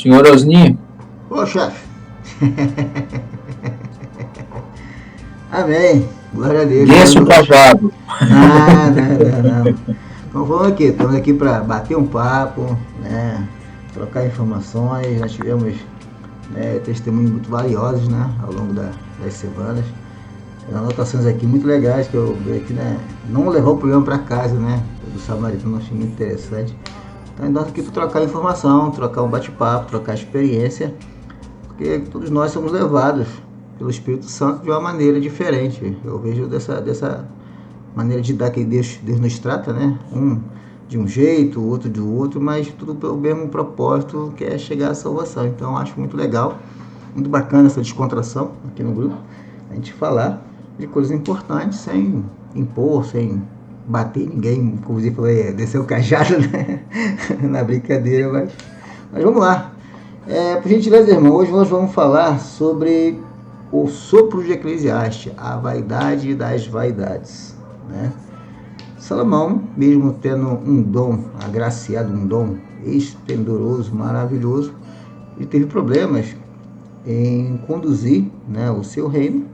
Senhor Osni, Ô, chefe. Amém. Glória a Deus. desce o cajado. Não, não, não, não. Então vamos aqui, estamos aqui para bater um papo, né? Trocar informações. Já tivemos testemunhos muito valiosos, né? Ao longo das semanas. Anotações aqui muito legais que eu vi aqui, né? Não levar o problema para casa, né? Do Samaritano, achei muito interessante. Então nós aqui para trocar informação, trocar um bate-papo, trocar experiência, porque todos nós somos levados pelo Espírito Santo de uma maneira diferente. Eu vejo dessa maneira de dar que Deus nos trata, né? Um de um jeito, o outro de outro, mas tudo pelo mesmo propósito, que é chegar à salvação. Então eu acho muito legal, muito bacana essa descontração aqui no grupo, a gente falar de coisas importantes sem impor, sem bater ninguém, como você falou, descer o cajado, né? Na brincadeira, mas vamos lá. Por gentileza, irmão, hoje nós vamos falar sobre o sopro de Eclesiastes, a vaidade das vaidades, né? Salomão, mesmo tendo um dom agraciado, um dom esplendoroso, maravilhoso, ele teve problemas em conduzir, né, o seu reino,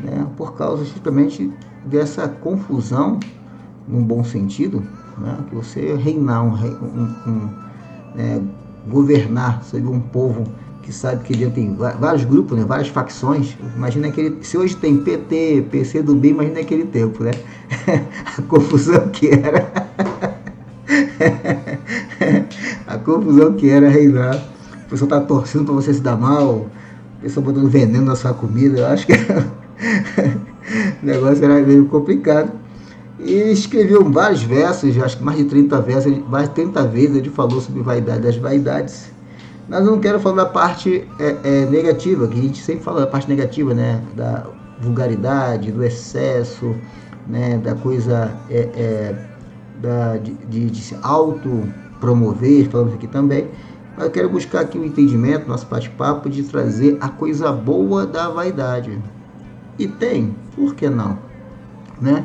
né, por causa justamente dessa confusão, num bom sentido, né, que você reinar, governar sobre um povo que sabe que dentro tem vários grupos, né, várias facções. Imagina se hoje tem PT, PC do B, imagina aquele tempo, né? A confusão que era. A confusão que era reinar. O pessoal tá torcendo para você se dar mal, o pessoal botando veneno na sua comida. Eu acho que o negócio era meio complicado. E escreveu vários versos, acho que mais de 30 versos, mais de 30 vezes ele falou sobre vaidade das vaidades. Mas eu não quero falar da parte negativa, que a gente sempre fala da parte negativa, né? Da vulgaridade, do excesso, né? Da coisa de se autopromover, falamos aqui também. Mas eu quero buscar aqui o entendimento, nosso bate-papo, de trazer a coisa boa da vaidade. E tem, por que não? Né?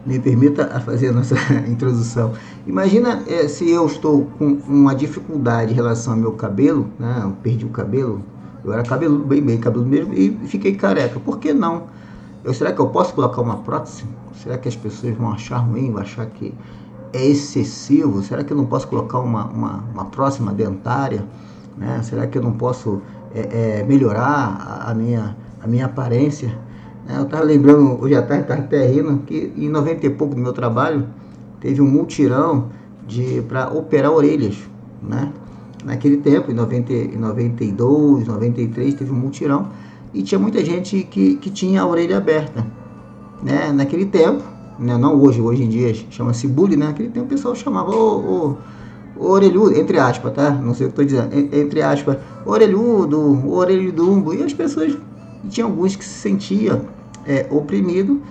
Me permita fazer a nossa introdução. Imagina se eu estou com uma dificuldade em relação ao meu cabelo, né? Eu perdi o cabelo, eu era cabeludo, bem cabeludo mesmo, e fiquei careca. Por que não? Será que eu posso colocar uma prótese? Será que as pessoas vão achar ruim, vão achar que é excessivo? Será que eu não posso colocar uma prótese dentária? Né? Será que eu não posso melhorar a minha aparência? Eu estava lembrando, hoje à tarde, estava até rindo, que em 90 e pouco do meu trabalho, teve um mutirão para operar orelhas, né? Naquele tempo, em 92, 93, teve um mutirão, e tinha muita gente que tinha a orelha aberta, né? Naquele tempo, né? Não hoje em dia chama-se bullying, né? Naquele tempo o pessoal chamava o orelhudo, entre aspas, tá? Não sei o que estou dizendo, entre aspas, orelhudo, orelhudumbo, e as pessoas, tinha alguns que se sentiam oprimido,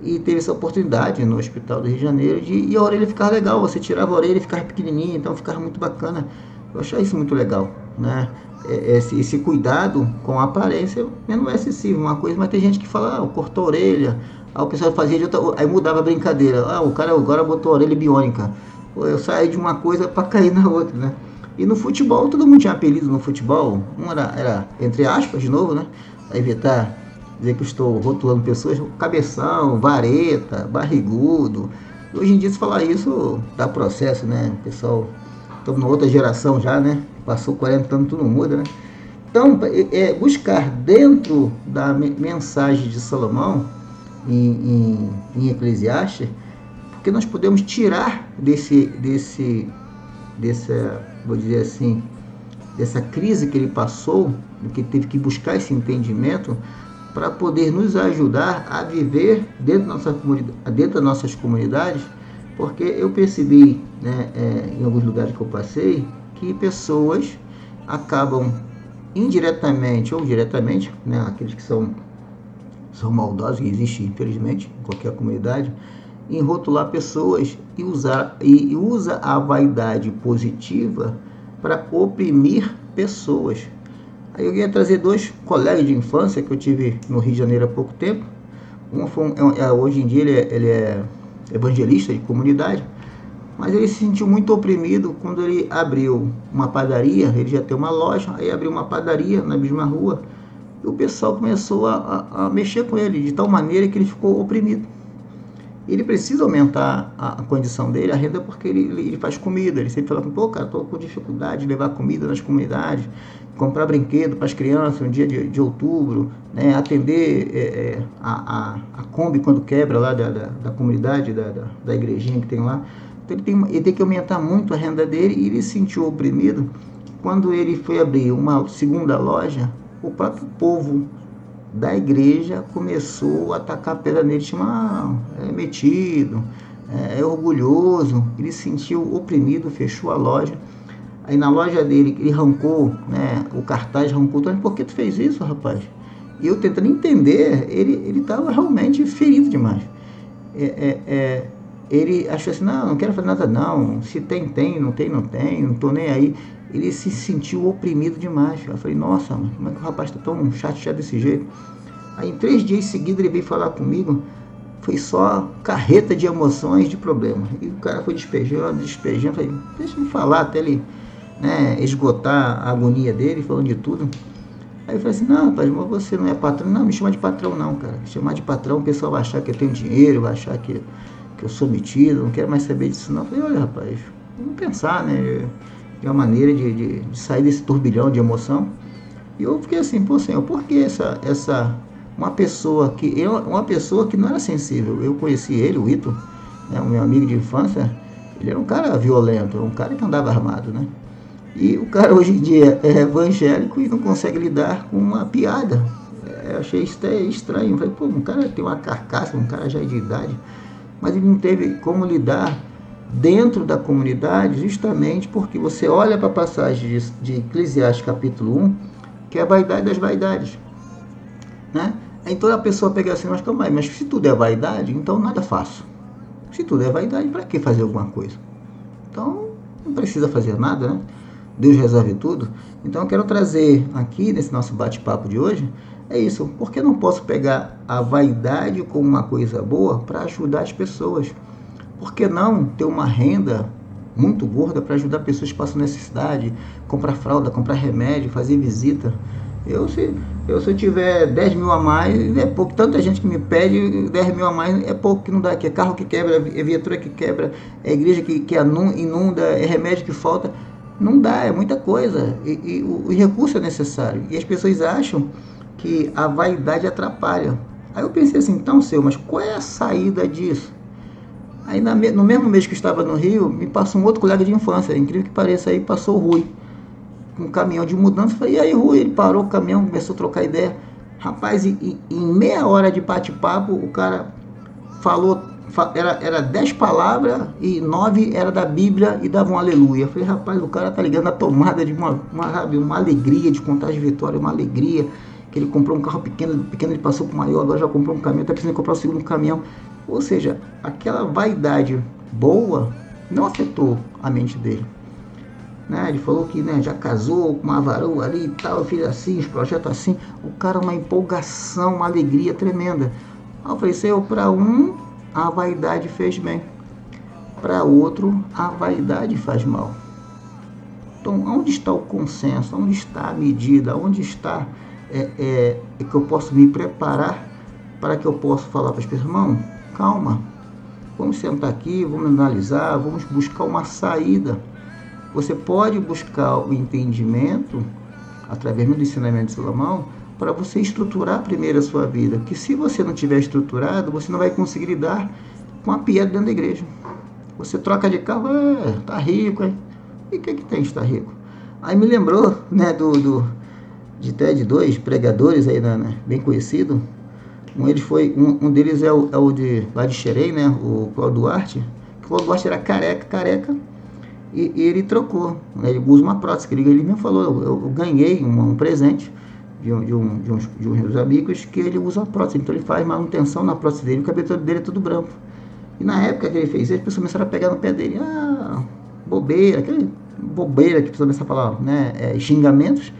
e teve essa oportunidade no hospital do Rio de Janeiro e a orelha ficava legal, você tirava a orelha e ficava pequenininha, então ficava muito bacana. Eu achei isso muito legal, né? Esse cuidado com a aparência não é excessivo, uma coisa, mas tem gente que fala, cortou a orelha, aí o pessoal fazia de outra, aí mudava a brincadeira, o cara agora botou a orelha biônica. Eu saí de uma coisa para cair na outra, né? E no futebol, todo mundo tinha apelido no futebol, um era entre aspas, de novo, né? Para evitar dizer que eu estou rotulando pessoas, cabeção, vareta, barrigudo. Hoje em dia, se falar isso, dá processo, né? Pessoal, estamos numa outra geração já, né? Passou 40 anos, tudo muda, né? Então, buscar dentro da mensagem de Salomão, em Eclesiastes, porque nós podemos tirar dessa, vou dizer assim, dessa crise que ele passou, que teve que buscar esse entendimento, para poder nos ajudar a viver dentro das nossas comunidades, porque eu percebi, né, em alguns lugares que eu passei, que pessoas acabam indiretamente ou diretamente, né, aqueles que são maldosos, que existe infelizmente em qualquer comunidade, em rotular pessoas e usa a vaidade positiva para oprimir pessoas. Aí eu ia trazer dois colegas de infância que eu tive no Rio de Janeiro há pouco tempo. Um foi hoje em dia ele é evangelista de comunidade, Mas ele se sentiu muito oprimido quando ele abriu uma padaria. Ele já tem uma loja, aí abriu uma padaria na mesma rua, e o pessoal começou a mexer com ele de tal maneira que ele ficou oprimido. Ele precisa aumentar a condição dele, a renda, porque ele faz comida. Ele sempre fala, pô, cara, tô com dificuldade de levar comida nas comunidades, comprar brinquedo para as crianças no dia de outubro, né, atender a Kombi quando quebra lá da comunidade, da igrejinha que tem lá. Então ele tem que aumentar muito a renda dele, e ele se sentiu oprimido. Quando ele foi abrir uma segunda loja, o próprio povo da igreja começou a atacar pedra nele, é metido, é orgulhoso. Ele se sentiu oprimido, fechou a loja. Aí na loja dele, ele arrancou, né, o cartaz, arrancou, por que tu fez isso, rapaz? E eu tentando entender, ele estava realmente ferido demais. Ele achou assim, não quero fazer nada não, se tem, não tem, não tô nem aí. Ele se sentiu oprimido demais. Eu falei, nossa, mano, como é que o rapaz tá tão chateado desse jeito? Aí em 3 dias seguidos ele veio falar comigo, foi só carreta de emoções, de problemas. E o cara foi despejando, falei, deixa eu falar até ele, né, esgotar a agonia dele, falando de tudo. Aí eu falei assim, não, rapaz, mas você não é patrão? Não, me chama de patrão não, cara. Chamar de patrão, o pessoal vai achar que eu tenho dinheiro, vai achar que eu sou metido, não quero mais saber disso não. Eu falei, olha, rapaz, vamos pensar, né, de uma maneira de sair desse turbilhão de emoção. E eu fiquei assim, pô, Senhor, por que uma pessoa que não era sensível? Eu conheci ele, o Ito, né, o meu amigo de infância. Ele era um cara violento, um cara que andava armado, né? E o cara hoje em dia é evangélico e não consegue lidar com uma piada. Eu achei isso até estranho. Eu falei, pô, um cara tem uma carcaça, um cara já é de idade, mas ele não teve como lidar dentro da comunidade, justamente porque você olha para a passagem de Eclesiastes capítulo 1, que é a vaidade das vaidades, né? Então a pessoa pega assim, mas calma aí, mas se tudo é vaidade, então nada faço. Se tudo é vaidade, para que fazer alguma coisa? Então não precisa fazer nada, né? Deus resolve tudo. Então eu quero trazer aqui, nesse nosso bate-papo de hoje, é isso. Por que não posso pegar a vaidade como uma coisa boa para ajudar as pessoas? Por que não ter uma renda muito gorda para ajudar pessoas que passam necessidade, comprar fralda, comprar remédio, fazer visita? Se eu tiver 10 mil a mais, é pouco. Tanta gente que me pede 10 mil a mais, é pouco que não dá. Que é carro que quebra, é viatura que quebra, é igreja que inunda, é remédio que falta. Não dá, é muita coisa. E o recurso é necessário. E as pessoas acham que a vaidade atrapalha. Aí eu pensei assim, então, mas qual é a saída disso? Aí no mesmo mês que eu estava no Rio, me passou um outro colega de infância, incrível que pareça, aí passou o Rui, com um caminhão de mudança. Eu falei, e aí, Rui? Ele parou o caminhão, começou a trocar ideia. Rapaz, em meia hora de bate-papo, o cara falou, era 10 palavras e 9 era da Bíblia e dava um aleluia. Eu falei, rapaz, o cara tá ligando a tomada de uma alegria de contar de vitória, uma alegria, que ele comprou um carro pequeno ele passou para o maior, agora já comprou um caminhão, está precisando comprar o segundo caminhão. Ou seja, aquela vaidade boa não afetou a mente dele. Né? Ele falou que, né, já casou com uma varoa ali e tal, fez assim, os projetos assim. O cara, uma empolgação, uma alegria tremenda. Aí eu falei, Senhor, para um, a vaidade fez bem. Para outro, a vaidade faz mal. Então, onde está o consenso? Onde está a medida? Onde está que eu posso me preparar para que eu possa falar para as pessoas, irmão, calma, vamos sentar aqui, vamos analisar, vamos buscar uma saída. Você pode buscar o entendimento através do ensinamento de Salomão para você estruturar primeiro a sua vida, que se você não tiver estruturado, você não vai conseguir lidar com a piada dentro da igreja. Você troca de carro, tá rico, hein? E o que tem de estar rico? Aí me lembrou, né, de TED 2 pregadores aí, né, bem conhecido. Um deles é o de lá de Xerém, né, o Cláudio Duarte. O Cláudio Duarte era careca, e ele trocou, né, ele usa uma prótese, que ele mesmo falou, eu ganhei um presente de uns amigos que ele usa uma prótese, então ele faz manutenção na prótese dele, o cabelo dele é tudo branco. E na época que ele fez isso, as pessoas começaram a pegar no pé dele, bobeira, aquele bobeira que precisa começar a falar, né, xingamentos.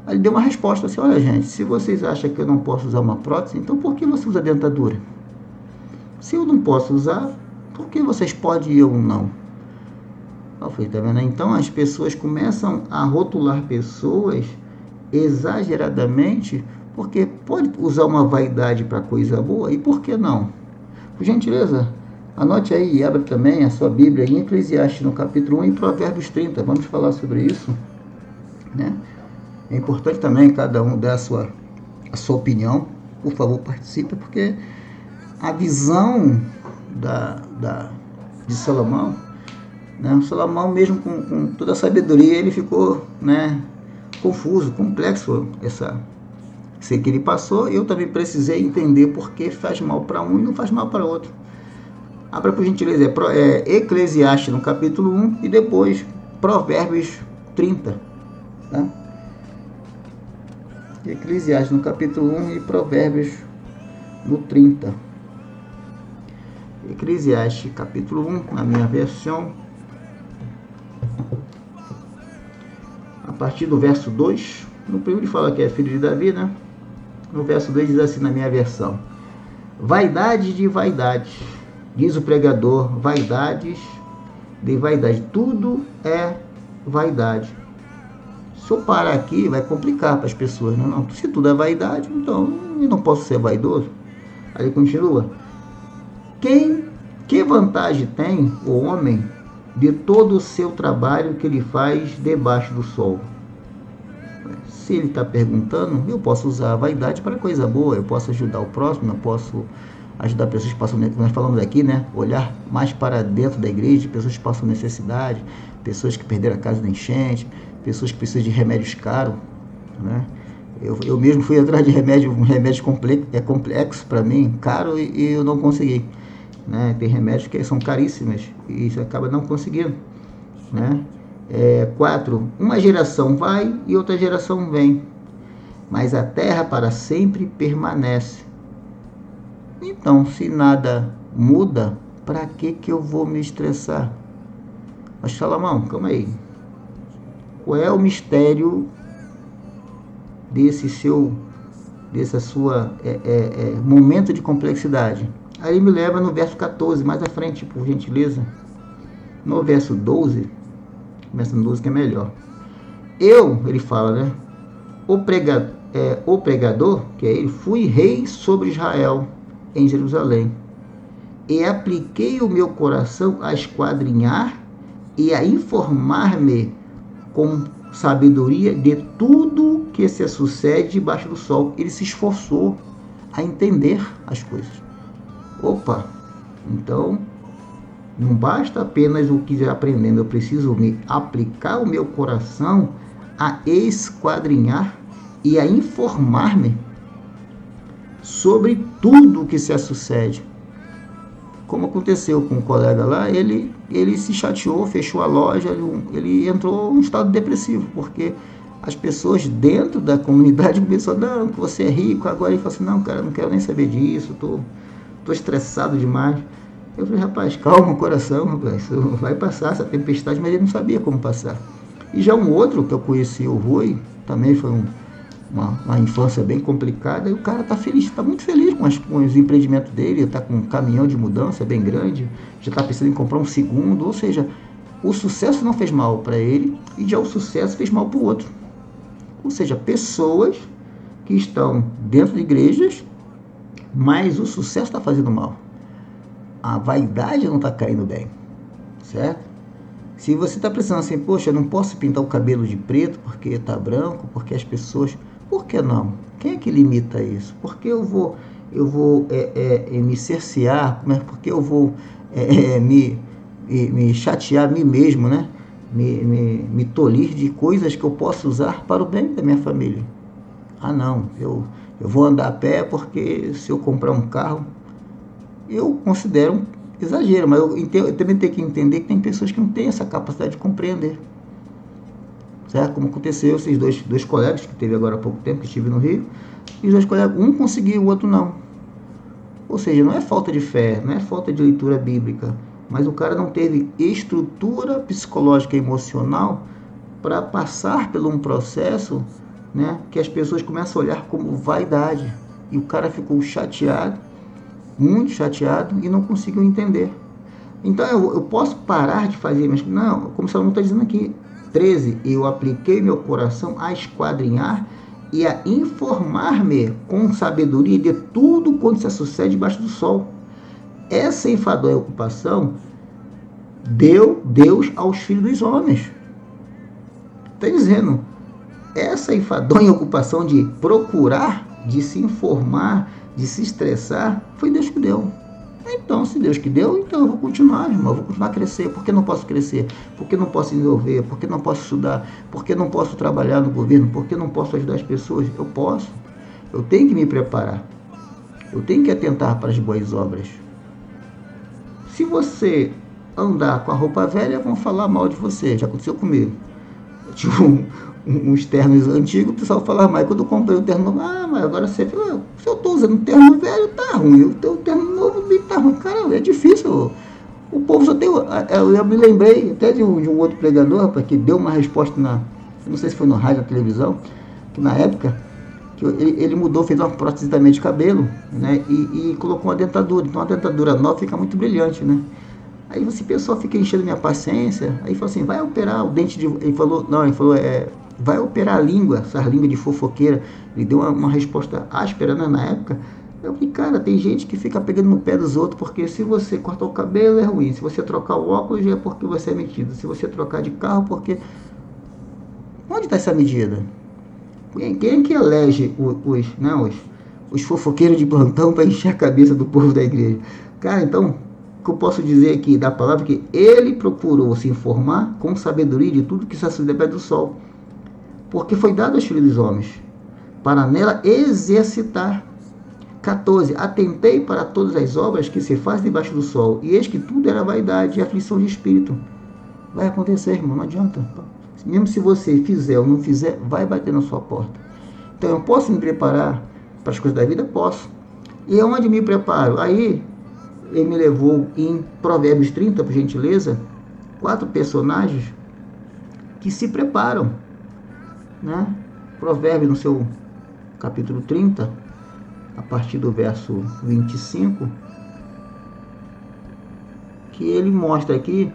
Aí ele deu uma resposta assim, olha gente, se vocês acham que eu não posso usar uma prótese, então por que você usa dentadura? Se eu não posso usar, por que vocês podem e eu não? Eu falei, tá vendo? Então as pessoas começam a rotular pessoas exageradamente, porque pode usar uma vaidade para coisa boa, e por que não? Por gentileza, anote aí e abra também a sua Bíblia em Eclesiastes, no capítulo 1, e Provérbios 30. Vamos falar sobre isso, né? É importante também cada um dar a sua opinião. Por favor, participe, porque a visão de Salomão, né? Salomão, mesmo com toda a sabedoria, ele ficou, né, confuso, complexo, sei que ele passou. Eu também precisei entender por que faz mal para um e não faz mal para outro. Abra por gentileza, Eclesiastes no capítulo 1 e depois Provérbios 30. Tá? Eclesiastes no capítulo 1 e Provérbios no 30. Eclesiastes capítulo 1, na minha versão, a partir do verso 2. No primeiro fala que é filho de Davi, né? No verso 2 diz assim na minha versão: vaidade de vaidades, diz o pregador, vaidades de vaidade, tudo é vaidade. Se eu parar aqui, vai complicar para as pessoas, né? Não, se tudo é vaidade, então eu não posso ser vaidoso. Aí continua: que vantagem tem o homem de todo o seu trabalho que ele faz debaixo do sol? Se ele está perguntando, eu posso usar a vaidade para coisa boa, eu posso ajudar o próximo, eu posso ajudar pessoas que passam, nós falamos aqui, né? Olhar mais para dentro da igreja, pessoas que passam necessidade, pessoas que perderam a casa da enchente, pessoas que precisam de remédios caros, né? Eu mesmo fui atrás de um remédio complexo para mim, caro, e eu não consegui, né? Tem remédios que são caríssimos e você acaba não conseguindo, né? 4. Uma geração vai e outra geração vem, mas a terra para sempre permanece. Então, se nada muda, para que eu vou me estressar? Mas Salomão, calma aí. Qual é o mistério desse sua momento de complexidade? Aí me leva no verso 14, mais à frente, por gentileza. No verso 12, começa no 12 que é melhor. Ele fala, né? O pregador, que é ele, fui rei sobre Israel, em Jerusalém, e apliquei o meu coração a esquadrinhar e a informar-me com sabedoria de tudo que se sucede debaixo do sol. Ele se esforçou a entender as coisas. Opa, então não basta apenas o que já aprendendo, eu preciso me aplicar o meu coração a esquadrinhar e a informar-me sobre tudo que se sucede. Como aconteceu com um colega lá, ele se chateou, fechou a loja, ele entrou em um estado depressivo, porque as pessoas dentro da comunidade começaram, não, que você é rico, agora ele falou assim, não, cara, não quero nem saber disso, tô estressado demais. Eu falei, rapaz, calma o coração, rapaz, isso vai passar essa tempestade, mas ele não sabia como passar. E já um outro que eu conheci, o Rui, também foi uma infância bem complicada, e o cara está feliz, está muito feliz com os empreendimentos dele, está com um caminhão de mudança bem grande, já está pensando em comprar um segundo, ou seja, o sucesso não fez mal para ele, e já o sucesso fez mal para o outro. Ou seja, pessoas que estão dentro de igrejas, mas o sucesso está fazendo mal. A vaidade não está caindo bem, certo? Se você está pensando assim, poxa, eu não posso pintar o cabelo de preto porque está branco, porque as pessoas... Por que não? Quem é que limita isso? Por que eu vou me cercear? Por que eu vou me chatear a mim mesmo, né? Me tolir de coisas que eu posso usar para o bem da minha família? Ah, não, eu vou andar a pé porque se eu comprar um carro, eu considero um exagero, mas eu também tenho que entender que tem pessoas que não têm essa capacidade de compreender. Certo? Como aconteceu esses dois colegas que teve agora há pouco tempo, que estive no Rio, e os dois colegas, um conseguiu, o outro não. Ou seja, não é falta de fé, não é falta de leitura bíblica, mas o cara não teve estrutura psicológica e emocional para passar por um processo, né, que as pessoas começam a olhar como vaidade. E o cara ficou chateado, muito chateado, e não conseguiu entender. Então eu posso parar de fazer, mas não, como o Salomão está dizendo aqui, 13, eu apliquei meu coração a esquadrinhar e a informar-me com sabedoria de tudo quanto se sucede debaixo do sol. Essa enfadonha ocupação deu Deus aos filhos dos homens. Está dizendo, essa enfadonha ocupação de procurar, de se informar, de se estressar, foi Deus que deu. Então, se Deus que deu, então eu vou continuar, irmão, eu vou continuar a crescer. Por que não posso crescer? Por que não posso desenvolver? Por que não posso estudar? Por que não posso trabalhar no governo? Por que não posso ajudar as pessoas? Eu posso. Eu tenho que me preparar. Eu tenho que atentar para as boas obras. Se você andar com a roupa velha, vão falar mal de você. Já aconteceu comigo. Eu tinha uns ternos antigos, o pessoal falava, mas quando eu comprei o terno novo, mas agora você fala, se eu estou usando um terno velho, tá ruim, o teu terno novo tá ruim. Cara, é difícil. O povo só tem. Eu me lembrei até de um outro pregador, rapaz, que deu uma resposta não sei se foi no rádio, na televisão, que na época, que ele mudou, fez uma prótese também de cabelo, né? E colocou uma dentadura. Então a dentadura nova fica muito brilhante, né? Aí o pessoal fica enchendo minha paciência. Aí falou assim, vai operar o dente de. Ele falou, vai operar a língua, essa língua de fofoqueira. Ele deu uma resposta áspera, né, na época. Eu falei, cara, tem gente que fica pegando no pé dos outros, porque se você cortar o cabelo é ruim, se você trocar o óculos é porque você é metido, se você trocar de carro, porque... Onde está essa medida? Quem é que elege os fofoqueiros de plantão para encher a cabeça do povo da igreja? Cara, então, o que eu posso dizer aqui da palavra é que ele procurou se informar com sabedoria de tudo que se sucede debaixo do sol, porque foi dado aos filhos dos homens, para nela exercitar. 14. Atentei para todas as obras que se fazem debaixo do sol, e eis que tudo era vaidade e aflição de espírito. Vai acontecer, irmão, não adianta. Mesmo se você fizer ou não fizer, vai bater na sua porta. Então, eu posso me preparar para as coisas da vida? Posso. E onde me preparo? Aí, ele me levou em Provérbios 30, por gentileza, 4 personagens que se preparam, né? Provérbios, no seu capítulo 30, a partir do verso 25, que ele mostra aqui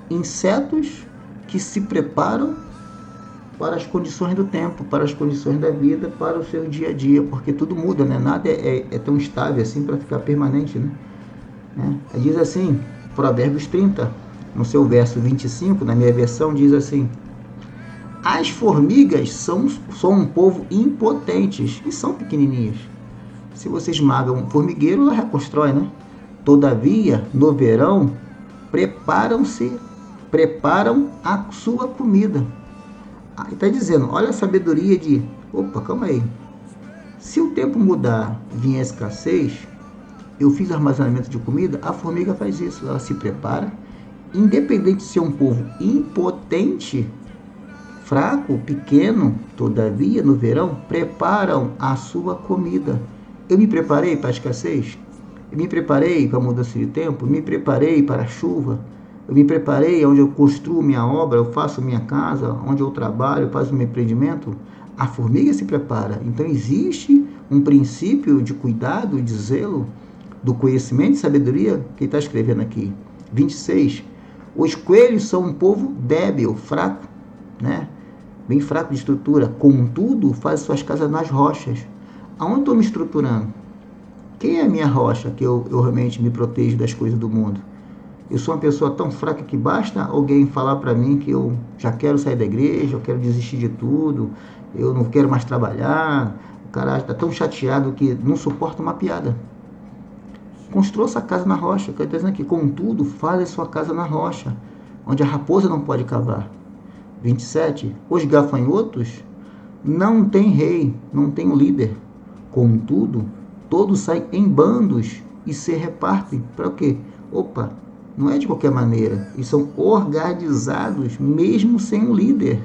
insetos que se preparam para as condições do tempo, para as condições da vida, para o seu dia a dia, porque tudo muda, né? Nada é tão estável assim para ficar permanente, né? Diz assim, Provérbios 30, no seu verso 25, na minha versão, diz assim: as formigas são um povo impotentes e são pequenininhas. Se você esmaga um formigueiro, ela reconstrói, né? Todavia, no verão, preparam a sua comida. Aí está dizendo, olha a sabedoria de... Opa, calma aí. Se o tempo mudar, vier escassez, eu fiz armazenamento de comida, a formiga faz isso. Ela se prepara, independente de ser um povo impotente, fraco, pequeno, todavia, no verão, preparam a sua comida. Eu me preparei para a escassez? Eu me preparei para a mudança de tempo? Eu me preparei para a chuva? Eu me preparei onde eu construo minha obra, eu faço minha casa, onde eu trabalho, eu faço meu empreendimento? A formiga se prepara. Então existe um princípio de cuidado, de zelo, do conhecimento e sabedoria que ele está escrevendo aqui. 26. Os coelhos são um povo débil, fraco, né? Bem fraco de estrutura. Contudo, faz suas casas nas rochas. Aonde estou me estruturando? Quem é a minha rocha que eu realmente me protejo das coisas do mundo? Eu sou uma pessoa tão fraca que basta alguém falar para mim que eu já quero sair da igreja, eu quero desistir de tudo, eu não quero mais trabalhar, o cara está tão chateado que não suporta uma piada. Construa sua casa na rocha, que eu estou dizendo aqui, contudo, faz sua casa na rocha, onde a raposa não pode cavar. 27. Os gafanhotos não têm rei, não têm líder. Contudo, todos saem em bandos e se repartem. Para o quê? Opa, não é de qualquer maneira. E são organizados mesmo sem um líder.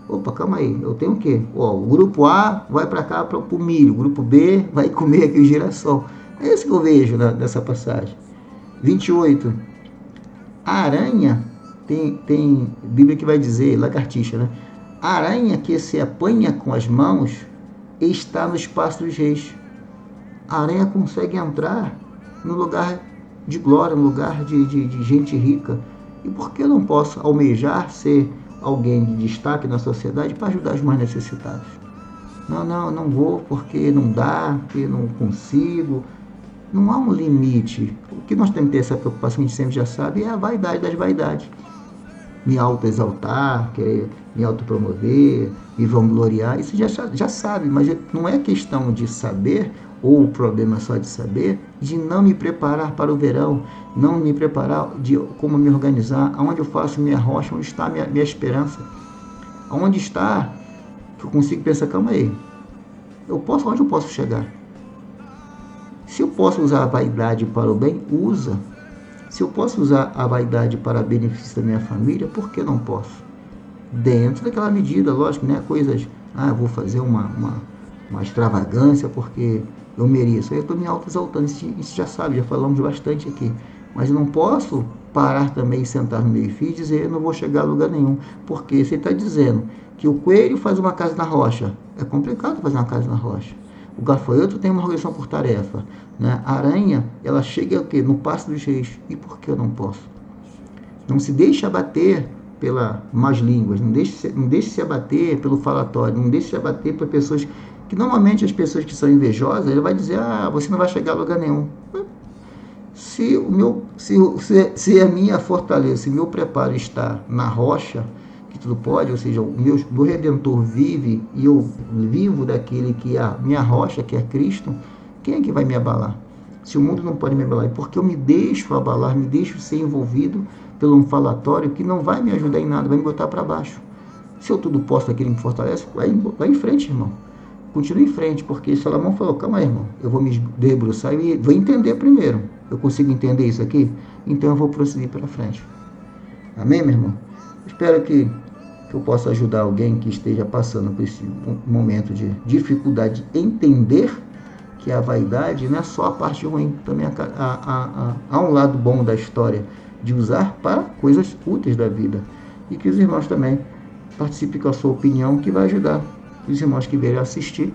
Opa, calma aí. Eu tenho o quê? O grupo A vai para cá para o milho. O grupo B vai comer aqui o girassol. É isso que eu vejo nessa passagem. 28. A aranha, tem Bíblia que vai dizer, lagartixa, né? A aranha que se apanha com as mãos está no espaço dos reis. A aranha consegue entrar no lugar de glória, um lugar de gente rica. E por que eu não posso almejar ser alguém de destaque na sociedade para ajudar os mais necessitados? Não vou porque não dá, porque não consigo. Não há um limite. O que nós temos que ter essa preocupação, a gente sempre já sabe, é a vaidade das vaidades. Me autoexaltar, querer me autopromover, me vangloriar, isso já sabe, mas não é questão de saber, ou o problema só de saber, de não me preparar para o verão, não me preparar de como me organizar, aonde eu faço minha rocha, onde está minha esperança, aonde está que eu consigo pensar, calma aí, onde eu posso chegar? Se eu posso usar a vaidade para o bem, usa. Se eu posso usar a vaidade para benefício da minha família, por que não posso? Dentro daquela medida, lógico, né? Coisas, eu vou fazer uma extravagância porque eu mereço. Eu estou me auto-exaltando, isso já sabe, já falamos bastante aqui. Mas eu não posso parar também e sentar no meio-fio e dizer eu não vou chegar a lugar nenhum. Porque você está dizendo que o coelho faz uma casa na rocha. É complicado fazer uma casa na rocha. O gafanhoto tem uma organização por tarefa. Né? A aranha, ela chega o quê? No passo dos reis. E por que eu não posso? Não se deixe abater pelas más línguas, não deixe se abater pelo falatório, não deixe se abater por pessoas que normalmente as pessoas que são invejosas, ele vai dizer, você não vai chegar a lugar nenhum. Se a minha fortaleza, se meu preparo está na rocha, que tudo pode, ou seja, o meu Redentor vive e eu vivo daquele que é a minha rocha, que é Cristo, quem é que vai me abalar? Se o mundo não pode me abalar, é porque eu me deixo abalar, me deixo ser envolvido pelo um falatório que não vai me ajudar em nada, vai me botar para baixo. Se eu tudo posso daquele que me fortalece, vai em frente, irmão. Continue em frente, porque Salomão falou, calma aí, irmão, eu vou me debruçar e vou entender primeiro. Eu consigo entender isso aqui? Então eu vou prosseguir para frente. Amém, meu irmão? Espero que eu possa ajudar alguém que esteja passando por esse momento de dificuldade de entender que a vaidade não é só a parte ruim, também há um lado bom da história, de usar para coisas úteis da vida. E que os irmãos também participem com a sua opinião, que vai ajudar os irmãos que vierem assistir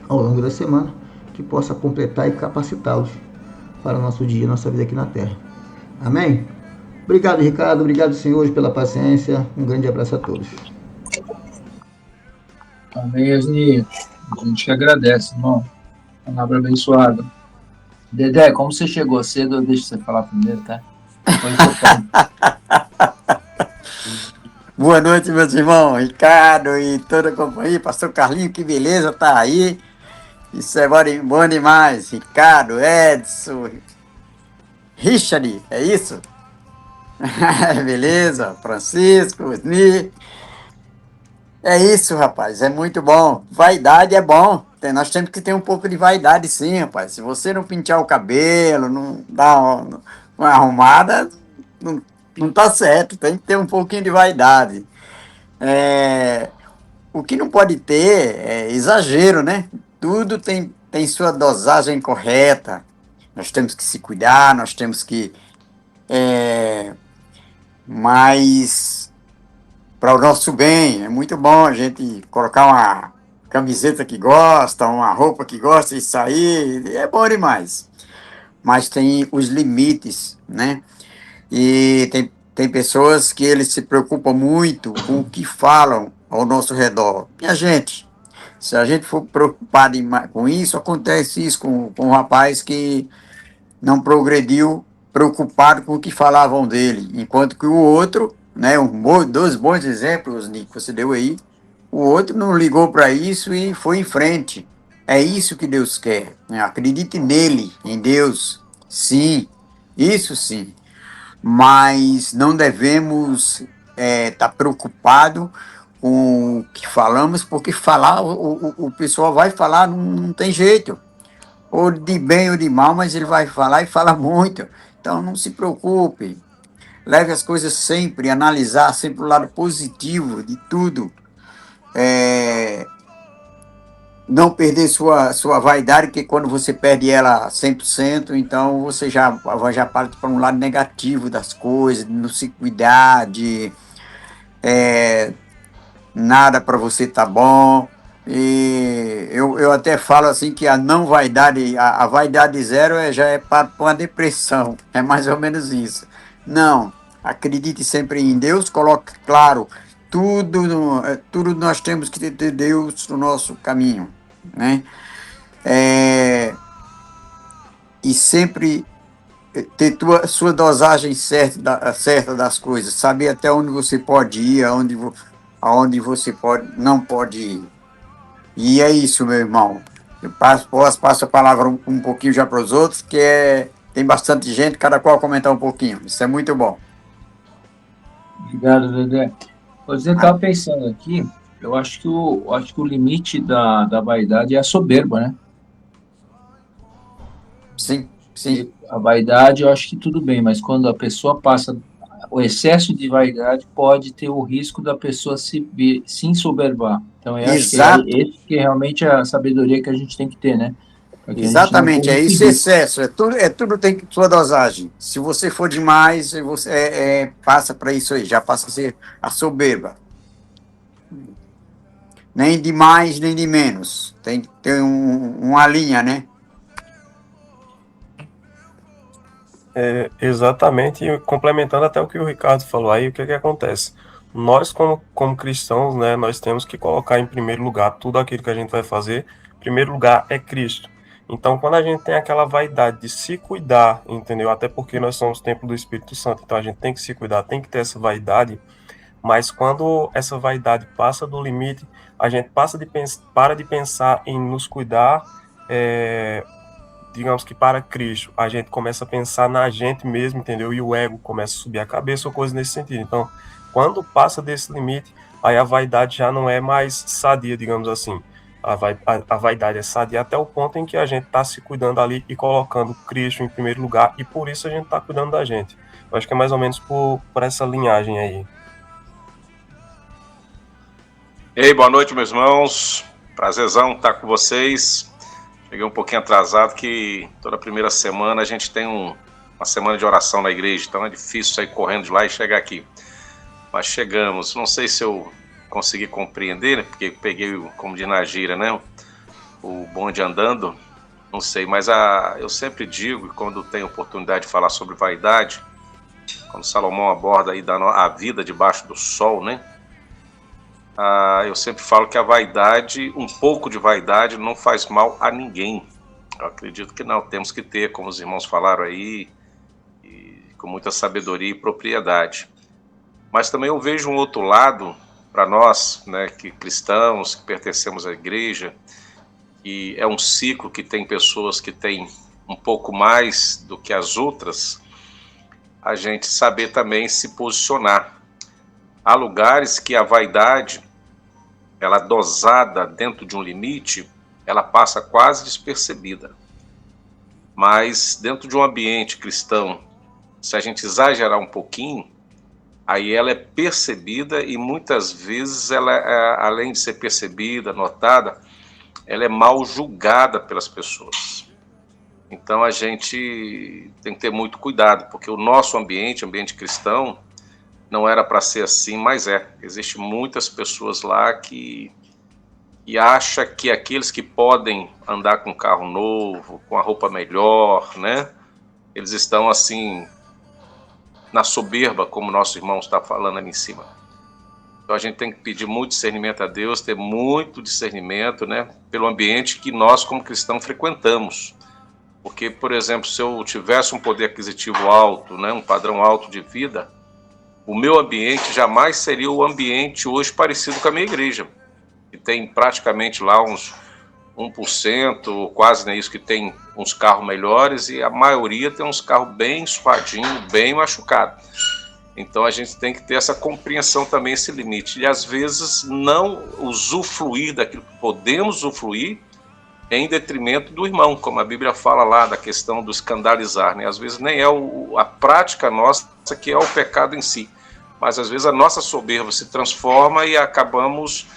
ao longo da semana, que possa completar e capacitá-los para o nosso dia, nossa vida aqui na Terra. Amém? Obrigado, Ricardo. Obrigado, senhores, pela paciência. Um grande abraço a todos. Amém, Asni. A gente que agradece, irmão. Palavra abençoada. Dedé, como você chegou cedo, deixa você falar primeiro, tá? Depois eu Boa noite, meus irmãos, Ricardo e toda a companhia, pastor Carlinho, que beleza, tá aí. Isso é bom demais. Ricardo, Edson, Richard, é isso? Beleza, Francisco, Osni. É isso, rapaz, é muito bom. Vaidade é bom. Nós temos que ter um pouco de vaidade, sim, rapaz. Se você não pintar o cabelo, não dar uma arrumada, não, não tá certo. Tem que ter um pouquinho de vaidade. O que não pode ter é exagero, né? Tudo tem sua dosagem correta. Nós temos que se cuidar, nós temos que. Mas para o nosso bem, é muito bom a gente colocar uma camiseta que gosta, uma roupa que gosta e sair, é bom demais. Mas tem os limites, né? E tem pessoas que eles se preocupam muito com o que falam ao nosso redor. E a gente? Se a gente for preocupado com isso, acontece isso com um rapaz que não progrediu preocupado com o que falavam dele, enquanto que o outro, né, dois bons exemplos que você deu aí, o outro não ligou para isso e foi em frente. É isso que Deus quer. Né? Acredite nele, em Deus. Sim, isso sim. Mas não devemos estar preocupado com o que falamos, porque falar, o pessoal vai falar, não tem jeito. Ou de bem ou de mal, mas ele vai falar e fala muito. Então não se preocupe. Leve as coisas sempre, analisar sempre o lado positivo de tudo. Não perder sua vaidade, porque quando você perde ela 100%, então você já parte para um lado negativo das coisas, de não se cuidar, de nada para você tá bom. E eu até falo assim que a não vaidade, a vaidade zero já é para uma depressão, é mais ou menos isso. Não, acredite sempre em Deus, coloque claro, tudo, tudo nós temos que ter Deus no nosso caminho, né? É, e sempre ter sua dosagem certa, certa das coisas, saber até onde você pode ir, aonde você não pode ir. E é isso, meu irmão. Passo a palavra um pouquinho já para os outros, tem bastante gente, cada qual comentar um pouquinho. Isso é muito bom. Obrigado, Dedé. Você Ah, estava pensando aqui, eu acho que o limite da vaidade é a soberba, né? sim, sim, Porque a vaidade, eu acho que tudo bem, mas quando a pessoa passa, o excesso de vaidade pode ter o risco da pessoa se ensoberbar. Então, eu acho que é exato, esse que é realmente a sabedoria que a gente tem que ter, né? Para que a gente não exatamente, corra é esse isso risco. excesso, tudo tem sua dosagem. Se você for demais, você passa para isso aí, já passa a ser a soberba. Nem de mais, nem de menos. Tem que ter uma linha, né? Exatamente, e complementando até o que o Ricardo falou aí, o que acontece? Nós, como cristãos, né, nós temos que colocar em primeiro lugar tudo aquilo que a gente vai fazer. Em primeiro lugar é Cristo. Então, quando a gente tem aquela vaidade de se cuidar, entendeu? Até porque nós somos templo do Espírito Santo, então a gente tem que se cuidar, tem que ter essa vaidade. Mas quando essa vaidade passa do limite, a gente para de pensar em nos cuidar, é, digamos que para Cristo, a gente começa a pensar na gente mesmo, entendeu? E o ego começa a subir a cabeça ou coisa nesse sentido. Então, quando passa desse limite, aí a vaidade já não é mais sadia, digamos assim. A vaidade é sadia até o ponto em que a gente está se cuidando ali e colocando Cristo em primeiro lugar, e por isso a gente está cuidando da gente. Eu acho que é mais ou menos por essa linhagem aí. Ei, boa noite, meus irmãos. Prazerzão estar com vocês. Cheguei um pouquinho atrasado, que toda primeira semana a gente tem uma semana de oração na igreja, então é difícil sair correndo de lá e chegar aqui. Mas chegamos. Não sei se eu consegui compreender, né, porque peguei, como diz na gíria, né, o bonde andando. Não sei, mas eu sempre digo, quando tenho oportunidade de falar sobre vaidade, quando Salomão aborda aí a vida debaixo do sol, né? Eu sempre falo que a vaidade, um pouco de vaidade, não faz mal a ninguém. Eu acredito que não, temos que ter, como os irmãos falaram aí, e com muita sabedoria e propriedade. Mas também eu vejo um outro lado para nós, né, que cristãos, que pertencemos à igreja, e é um ciclo que tem pessoas que têm um pouco mais do que as outras, a gente saber também se posicionar. Há lugares que a vaidade, ela dosada dentro de um limite, ela passa quase despercebida. Mas dentro de um ambiente cristão, se a gente exagerar um pouquinho, aí ela é percebida e muitas vezes ela, além de ser percebida, notada, ela é mal julgada pelas pessoas. Então a gente tem que ter muito cuidado, porque o nosso ambiente cristão, não era para ser assim, mas Existem muitas pessoas lá que acham que aqueles que podem andar com um carro novo, com a roupa melhor, né? Eles estão assim na soberba, como nosso irmão está falando ali em cima. Então a gente tem que pedir muito discernimento a Deus, ter muito discernimento, né? Pelo ambiente que nós como cristãos frequentamos. Porque, por exemplo, se eu tivesse um poder aquisitivo alto, né? Um padrão alto de vida, o meu ambiente jamais seria o ambiente hoje parecido com a minha igreja, que tem praticamente lá uns 1%, quase nem isso, que tem uns carros melhores, e a maioria tem uns carros bem suadinhos, bem machucados. Então a gente tem que ter essa compreensão também, esse limite. E às vezes não usufruir daquilo que podemos usufruir em detrimento do irmão, como a Bíblia fala lá da questão do escandalizar, né? Às vezes nem é a prática nossa que é o pecado em si, mas às vezes a nossa soberba se transforma e acabamos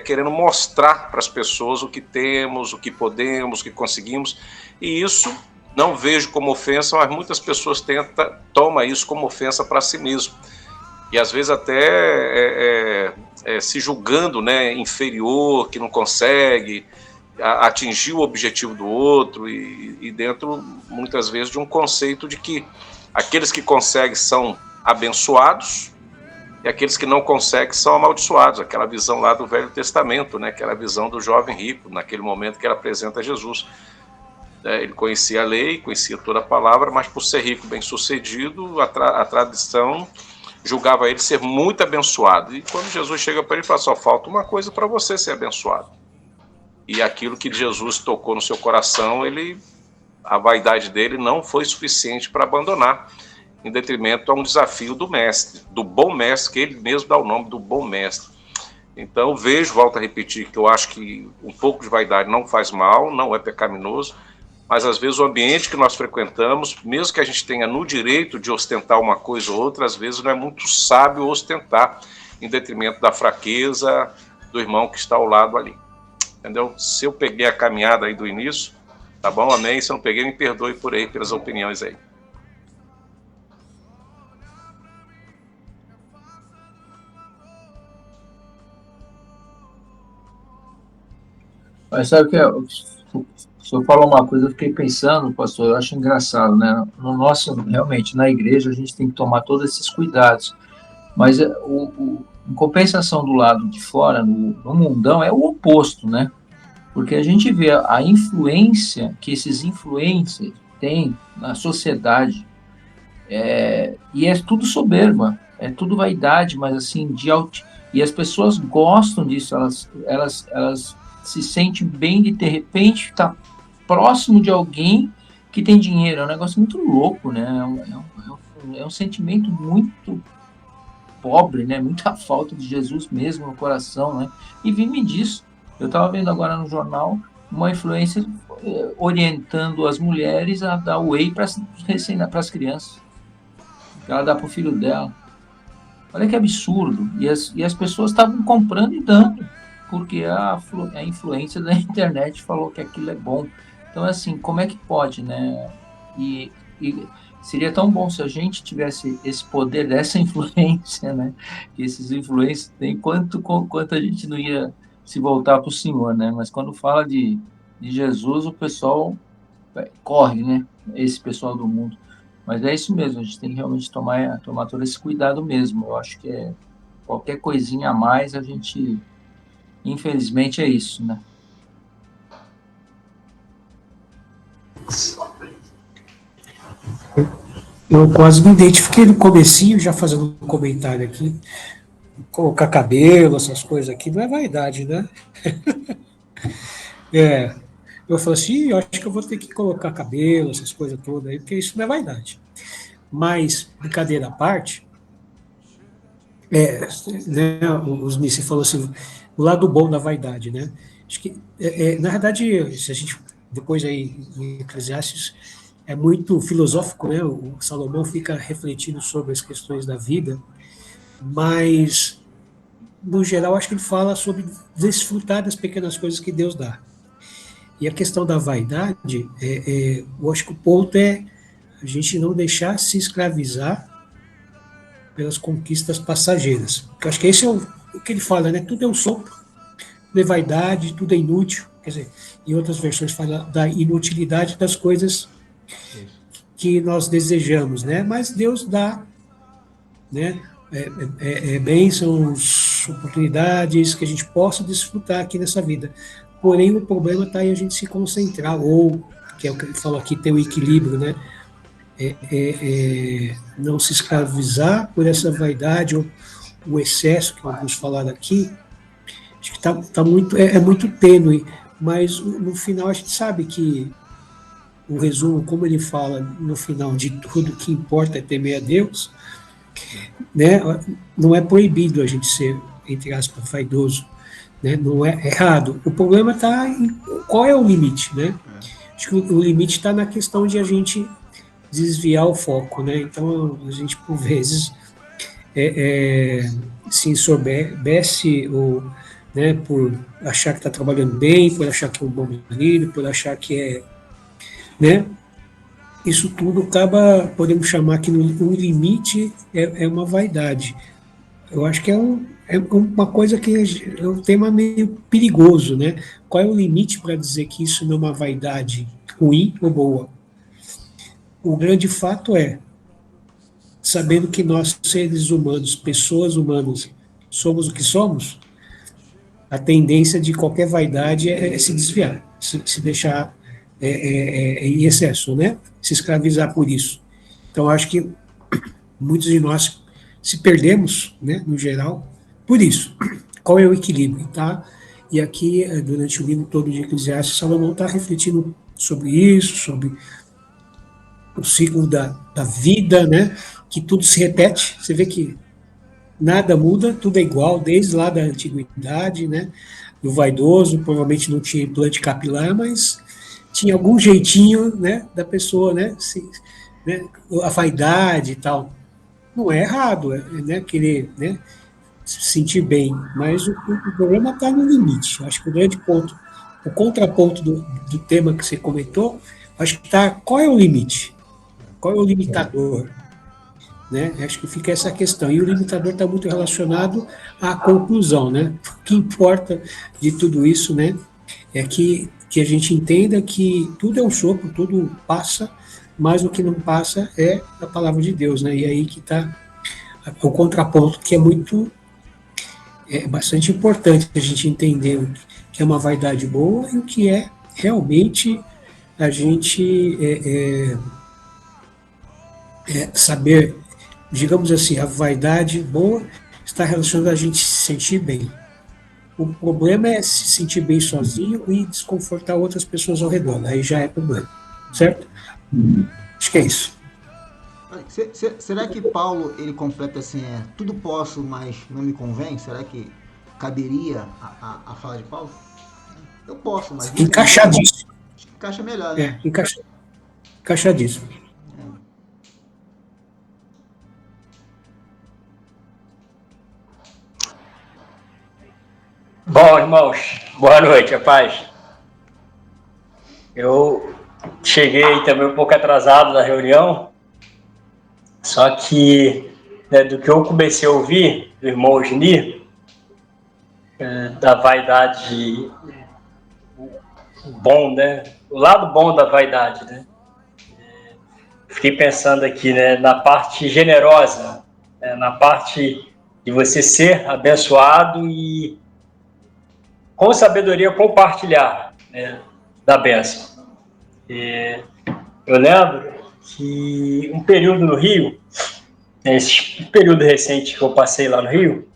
querendo mostrar para as pessoas o que temos, o que podemos, o que conseguimos, e isso não vejo como ofensa, mas muitas pessoas tomam isso como ofensa para si mesmo. e às vezes até se julgando, né, inferior, que não consegue atingir o objetivo do outro, e dentro, muitas vezes, de um conceito de que aqueles que conseguem são abençoados e aqueles que não conseguem são amaldiçoados. Aquela visão lá do Velho Testamento, né, aquela visão do jovem rico, naquele momento que ele apresenta Jesus. Ele conhecia a lei, conhecia toda a palavra, mas por ser rico, bem-sucedido, a tradição julgava ele ser muito abençoado. E quando Jesus chega para ele, fala: só falta uma coisa para você ser abençoado. E aquilo que Jesus tocou no seu coração, a vaidade dele não foi suficiente para abandonar, em detrimento a um desafio do mestre, do bom mestre, que ele mesmo dá o nome do bom mestre. Então volto a repetir, que eu acho que um pouco de vaidade não faz mal, não é pecaminoso, mas às vezes o ambiente que nós frequentamos, mesmo que a gente tenha no direito de ostentar uma coisa ou outra, às vezes não é muito sábio ostentar, em detrimento da fraqueza do irmão que está ao lado ali. Entendeu? Se eu peguei a caminhada aí do início, tá bom? Amém. Se eu não peguei, me perdoe por aí, pelas opiniões aí. Mas sabe o que é? O senhor falou uma coisa, eu fiquei pensando, pastor, eu acho engraçado, né? No nosso, realmente, na igreja, a gente tem que tomar todos esses cuidados. Mas em compensação do lado de fora, no mundão, é o oposto, né? Porque a gente vê a influência que esses influencers têm na sociedade, e é tudo soberba, é tudo vaidade, mas assim, e as pessoas gostam disso, elas se sentem bem de repente estar próximo de alguém que tem dinheiro. É um negócio muito louco, né? É um sentimento muito pobre, né? Muita falta de Jesus mesmo no coração, né? E vive disso. Eu estava vendo agora no jornal uma influência orientando as mulheres a dar whey para as crianças. Ela dá para o filho dela. Olha que absurdo. E as pessoas estavam comprando e dando, porque a influência da internet falou que aquilo é bom. Então, assim, como é que pode, né? E seria tão bom se a gente tivesse esse poder dessa influência, né? Que esses influencers têm, quanto a gente não ia se voltar para o Senhor, né? Mas quando fala de Jesus, o pessoal corre, né? Esse pessoal do mundo. Mas é isso mesmo, a gente tem que realmente tomar todo esse cuidado mesmo. Eu acho que qualquer coisinha a mais, a gente, infelizmente, é isso, né? Eu quase me identifiquei no comecinho, já fazendo um comentário aqui. Colocar cabelo, essas coisas aqui, não é vaidade, né? Eu falo assim: eu acho que eu vou ter que colocar cabelo, essas coisas todas aí, porque isso não é vaidade. Mas, brincadeira à parte, né, o Smith falou assim, o lado bom da vaidade, né? Acho que, na verdade, se a gente, depois aí, em Eclesiastes, é muito filosófico, né? O Salomão fica refletindo sobre as questões da vida, mas, no geral, acho que ele fala sobre desfrutar das pequenas coisas que Deus dá. E a questão da vaidade, eu acho que o ponto é a gente não deixar se escravizar pelas conquistas passageiras. Porque eu acho que esse é o que ele fala, né? Tudo é um sopro, tudo é vaidade, tudo é inútil. Quer dizer, em outras versões fala da inutilidade das coisas que nós desejamos, né? Mas Deus dá, né? Bênçãos, oportunidades que a gente possa desfrutar aqui nessa vida. Porém, o problema está em a gente se concentrar, ou, que é o que ele falou aqui, ter o equilíbrio, né? Não se escravizar por essa vaidade ou o excesso que alguns falaram aqui. Acho que tá muito tênue, mas no final a gente sabe que o resumo, como ele fala no final de tudo, o que importa é temer a Deus, né? Não é proibido a gente ser, entre aspas, vaidoso, né? Não é errado. O problema está em qual é o limite, né? Acho que o limite está na questão de a gente desviar o foco, né? Então a gente por vezes se ensoberbece, ou, né, por achar que está trabalhando bem, por achar que é um bom marido, por achar que né? Isso tudo acaba, podemos chamar que no limite é uma vaidade, eu acho que é uma coisa que é um tema meio perigoso, né? Qual é o limite para dizer que isso não é uma vaidade ruim ou boa? O grande fato é, sabendo que nós, seres humanos, pessoas humanas, somos o que somos, a tendência de qualquer vaidade é se desviar, se deixar em excesso, né? Se escravizar por isso. Então, acho que muitos de nós se perdemos, né, no geral, por isso. Qual é o equilíbrio, tá? E aqui, durante o livro todo de Eclesiastes, Salomão está refletindo sobre isso, sobre o ciclo da vida, né? Que tudo se repete. Você vê que nada muda, tudo é igual, desde lá da antiguidade, né? O vaidoso provavelmente não tinha implante capilar, mas tinha algum jeitinho, né, da pessoa, né? Né, a vaidade e tal. Não é errado, né, querer, né, se sentir bem, mas o problema está no limite. Acho que o grande ponto, o contraponto do tema que você comentou, acho que está qual é o limite? Qual é o limitador? Né? Acho que fica essa questão. E o limitador está muito relacionado à conclusão. Né? O que importa de tudo isso, né, é que a gente entenda que tudo é um sopro, tudo passa, mas o que não passa é a palavra de Deus. Né? E aí que está o contraponto, que é bastante importante a gente entender o que é uma vaidade boa e o que é realmente a gente saber, digamos assim, a vaidade boa está relacionada a gente se sentir bem. O problema é se sentir bem sozinho e desconfortar outras pessoas ao redor. Aí já é problema, certo? Acho que é isso. Será que Paulo ele completa assim, tudo posso, mas não me convém? Será que caberia a fala de Paulo? Eu posso, mas não encaixadíssimo. Encaixa melhor, né? Encaixadíssimo. Bom, irmãos, boa noite, a paz. Eu cheguei também um pouco atrasado na reunião, só que do que eu comecei a ouvir do irmão Osni, da vaidade bom, né? O lado bom da vaidade, né? Fiquei pensando aqui, né, na parte generosa, né, na parte de você ser abençoado e com sabedoria compartilhar, né, da bênção. Eu lembro que um período no Rio, esse período recente que eu passei lá no Rio,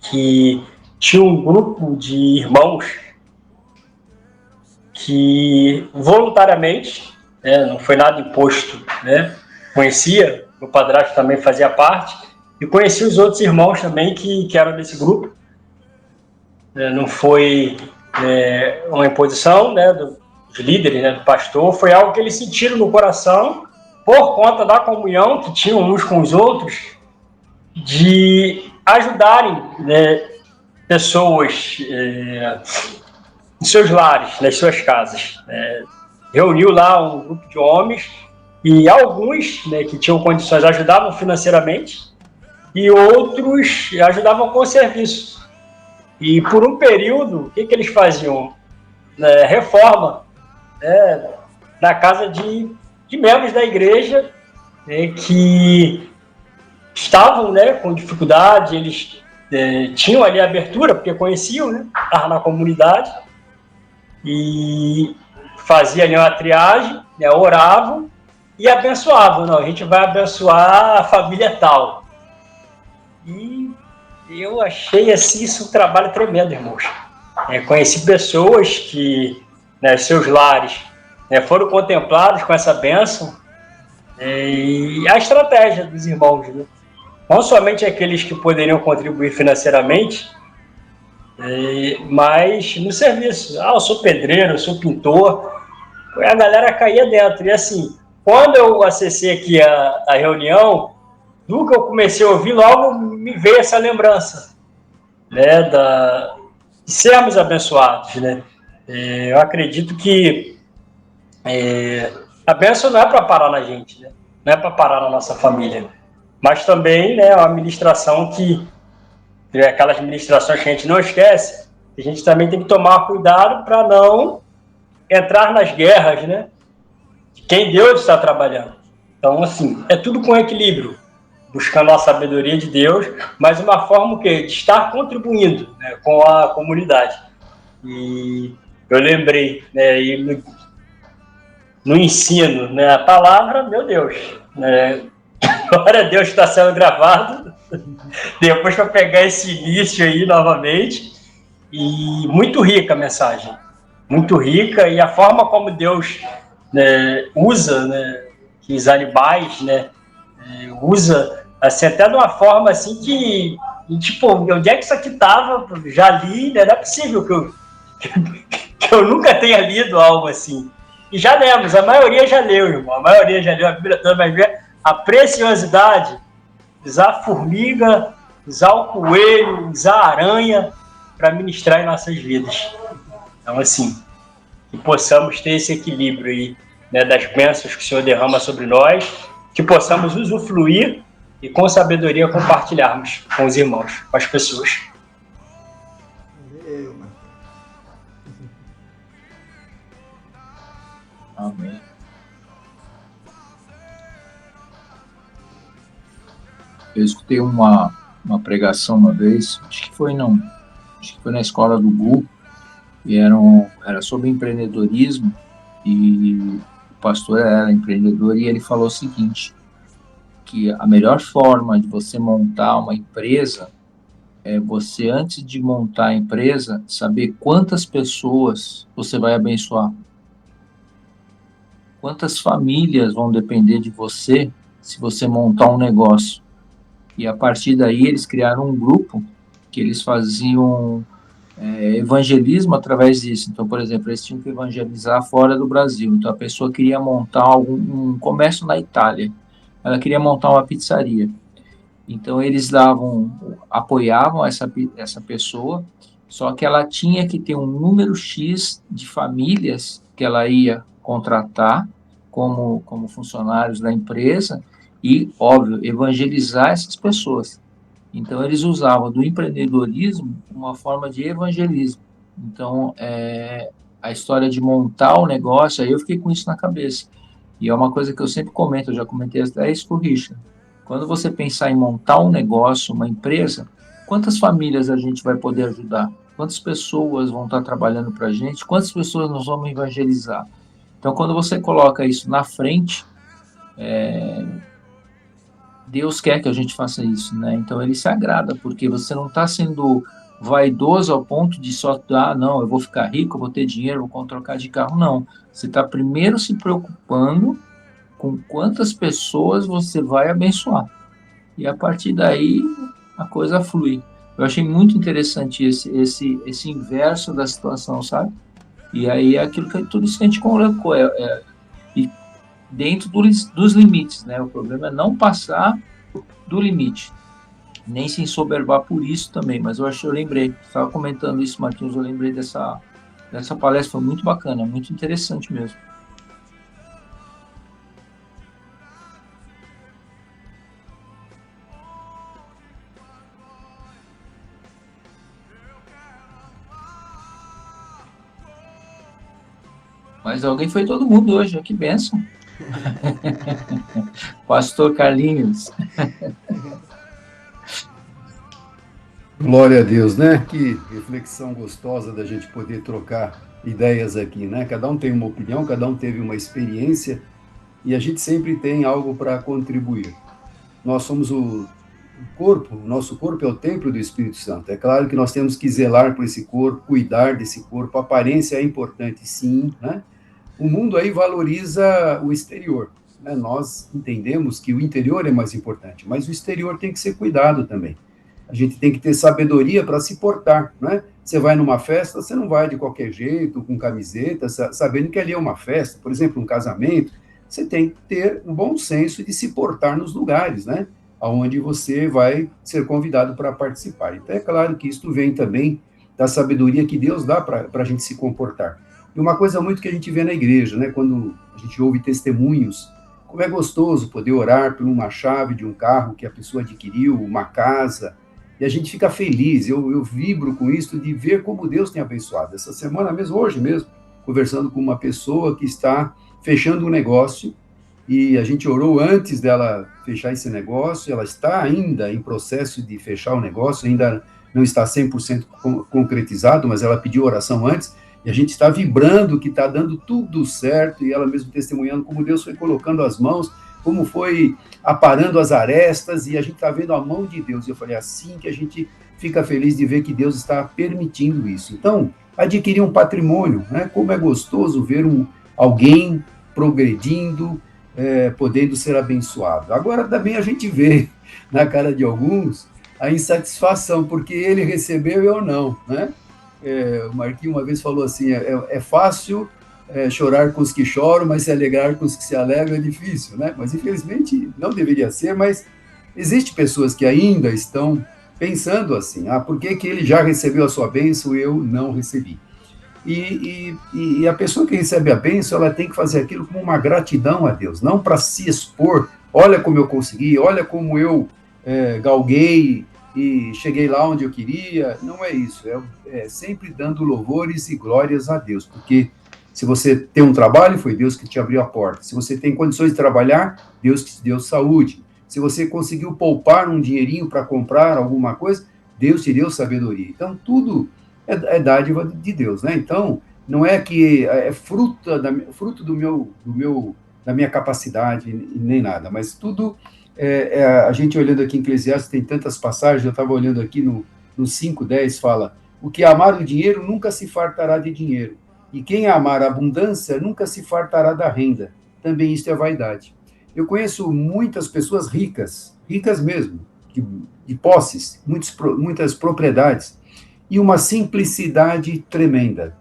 que tinha um grupo de irmãos que voluntariamente, né, não foi nada imposto, né, conhecia, meu padrasto também fazia parte, e conhecia os outros irmãos também que eram desse grupo. Não foi uma imposição, né, dos líderes, né, do pastor, foi algo que eles sentiram no coração por conta da comunhão que tinham uns com os outros, de ajudarem, né, pessoas em seus lares, nas suas casas. Reuniu lá um grupo de homens e alguns, né, que tinham condições ajudavam financeiramente e outros ajudavam com serviço. E por um período, o que eles faziam? Reforma, né, na casa de membros da igreja, né, que estavam, né, com dificuldade, eles tinham ali a abertura, porque conheciam, né, estavam na comunidade, e faziam ali uma triagem, né, oravam e abençoavam. Não, a gente vai abençoar a família tal. E eu achei assim, isso um trabalho tremendo, irmãos. Conheci pessoas que, né, seus lares, né, foram contemplados com essa bênção, e a estratégia dos irmãos, né? Não somente aqueles que poderiam contribuir financeiramente, mas no serviço. Eu sou pedreiro, eu sou pintor. A galera caía dentro. E assim, quando eu acessei aqui a reunião, do que eu comecei a ouvir, logo me veio essa lembrança, né, de sermos abençoados, né? Eu acredito que a bênção não é para parar na gente, né? Não é para parar na nossa família. mas também, né, uma ministração que, aquelas ministrações que a gente não esquece, a gente também tem que tomar cuidado para não entrar nas guerras, né, de quem Deus está trabalhando. Então, assim, é tudo com equilíbrio, buscando a sabedoria de Deus, mas uma forma de estar contribuindo, né, com a comunidade. E eu lembrei, né, e no ensino, né, a palavra, meu Deus, né, glória a Deus está sendo gravado, depois para pegar esse início aí novamente, e muito rica a mensagem, muito rica, e a forma como Deus, né, usa, né, que os animais, né, usa, assim, até de uma forma assim que, tipo, onde é que isso aqui estava? Já li, né, não é possível que eu nunca tenha lido algo assim. E já lemos, a maioria já leu, irmão, a maioria já leu, a Bíblia toda vai ver a preciosidade, usar a formiga, usar o coelho, usar a aranha para ministrar em nossas vidas. Então, assim, que possamos ter esse equilíbrio aí, né, das bênçãos que o Senhor derrama sobre nós, que possamos usufruir e com sabedoria compartilharmos com os irmãos, com as pessoas. Amém. Eu escutei uma pregação uma vez, acho que foi na escola do Gu, e era sobre empreendedorismo, e o pastor era empreendedor, e ele falou o seguinte, que a melhor forma de você montar uma empresa é você, antes de montar a empresa, saber quantas pessoas você vai abençoar. Quantas famílias vão depender de você se você montar um negócio? E a partir daí eles criaram um grupo que eles faziam evangelismo através disso. Então, por exemplo, eles tinham que evangelizar fora do Brasil. Então, a pessoa queria montar um comércio na Itália. Ela queria montar uma pizzaria. Então, eles apoiavam essa pessoa, só que ela tinha que ter um número X de famílias que ela ia contratar como funcionários da empresa e, óbvio, evangelizar essas pessoas. Então, eles usavam do empreendedorismo uma forma de evangelismo. Então, a história de montar o negócio, aí eu fiquei com isso na cabeça. E é uma coisa que eu sempre comento, eu já comentei até isso com o Richard. Quando você pensar em montar um negócio, uma empresa, quantas famílias a gente vai poder ajudar? Quantas pessoas vão estar trabalhando para a gente? Quantas pessoas nós vamos evangelizar? Então, quando você coloca isso na frente, Deus quer que a gente faça isso, né? Então, ele se agrada, porque você não está sendo vaidoso ao ponto de só, não, eu vou ficar rico, eu vou ter dinheiro, vou trocar de carro. Não. Você está primeiro se preocupando com quantas pessoas você vai abençoar. E a partir daí, a coisa flui. Eu achei muito interessante esse inverso da situação, sabe? E aí é tudo isso que a gente colocou, e dentro dos limites, né? O problema é não passar do limite, nem se ensoberbar por isso também, mas eu lembrei, estava comentando isso, Marquinhos, eu lembrei dessa palestra, foi muito bacana, muito interessante mesmo. Mas alguém foi todo mundo hoje, que bênção. Pastor Carlinhos. Glória a Deus, né? Que reflexão gostosa da gente poder trocar ideias aqui, né? Cada um tem uma opinião, cada um teve uma experiência e a gente sempre tem algo para contribuir. Nós somos o corpo, o nosso corpo é o templo do Espírito Santo. É claro que nós temos que zelar por esse corpo, cuidar desse corpo. A aparência é importante, sim, né? O mundo aí valoriza o exterior, né? Nós entendemos que o interior é mais importante, mas o exterior tem que ser cuidado também. A gente tem que ter sabedoria para se portar, né? Você vai numa festa, você não vai de qualquer jeito, com camiseta, sabendo que ali é uma festa, por exemplo, um casamento, você tem que ter um bom senso de se portar nos lugares, né? Onde você vai ser convidado para participar. Então, é claro que isso vem também da sabedoria que Deus dá para a gente se comportar. E uma coisa muito que a gente vê na igreja, né? Quando a gente ouve testemunhos Como é gostoso poder orar por uma chave de um carro que a pessoa adquiriu, uma casa, e a gente fica feliz, eu vibro com isso, de ver como Deus tem abençoado. Essa semana mesmo, hoje mesmo, conversando com uma pessoa que está fechando um negócio, e a gente orou antes dela fechar esse negócio, ela está ainda em processo de fechar o negócio, ainda não está 100% concretizado, mas ela pediu oração antes, e a gente está vibrando que está dando tudo certo, e ela mesmo testemunhando como Deus foi colocando as mãos, como foi aparando as arestas, e a gente está vendo a mão de Deus. E eu falei, assim que a gente fica feliz de ver que Deus está permitindo isso. Então, adquirir um patrimônio, né? Como é gostoso ver alguém progredindo, podendo ser abençoado. Agora, também a gente vê na cara de alguns a insatisfação, porque ele recebeu e eu não, né? O Marquinhos uma vez falou assim, é fácil chorar com os que choram, mas se alegrar com os que se alegram é difícil, né? Mas, infelizmente, não deveria ser, mas existem pessoas que ainda estão pensando assim, por que ele já recebeu a sua bênção e eu não recebi? E a pessoa que recebe a bênção, ela tem que fazer aquilo como uma gratidão a Deus, não para se expor, olha como eu consegui, olha como eu galguei e cheguei lá onde eu queria, não é isso, é sempre dando louvores e glórias a Deus, porque se você tem um trabalho, foi Deus que te abriu a porta, se você tem condições de trabalhar, Deus que te deu saúde, se você conseguiu poupar um dinheirinho para comprar alguma coisa, Deus te deu sabedoria, então tudo é dádiva de Deus, né? Então, não é que é fruto da minha capacidade, nem nada, mas tudo, a gente olhando aqui em Eclesiastes, tem tantas passagens, eu estava olhando aqui no 5:10, fala, o que amar o dinheiro nunca se fartará de dinheiro, e quem amar a abundância nunca se fartará da renda, também isto é vaidade. Eu conheço muitas pessoas ricas mesmo, de posses, muitas propriedades, e uma simplicidade tremenda,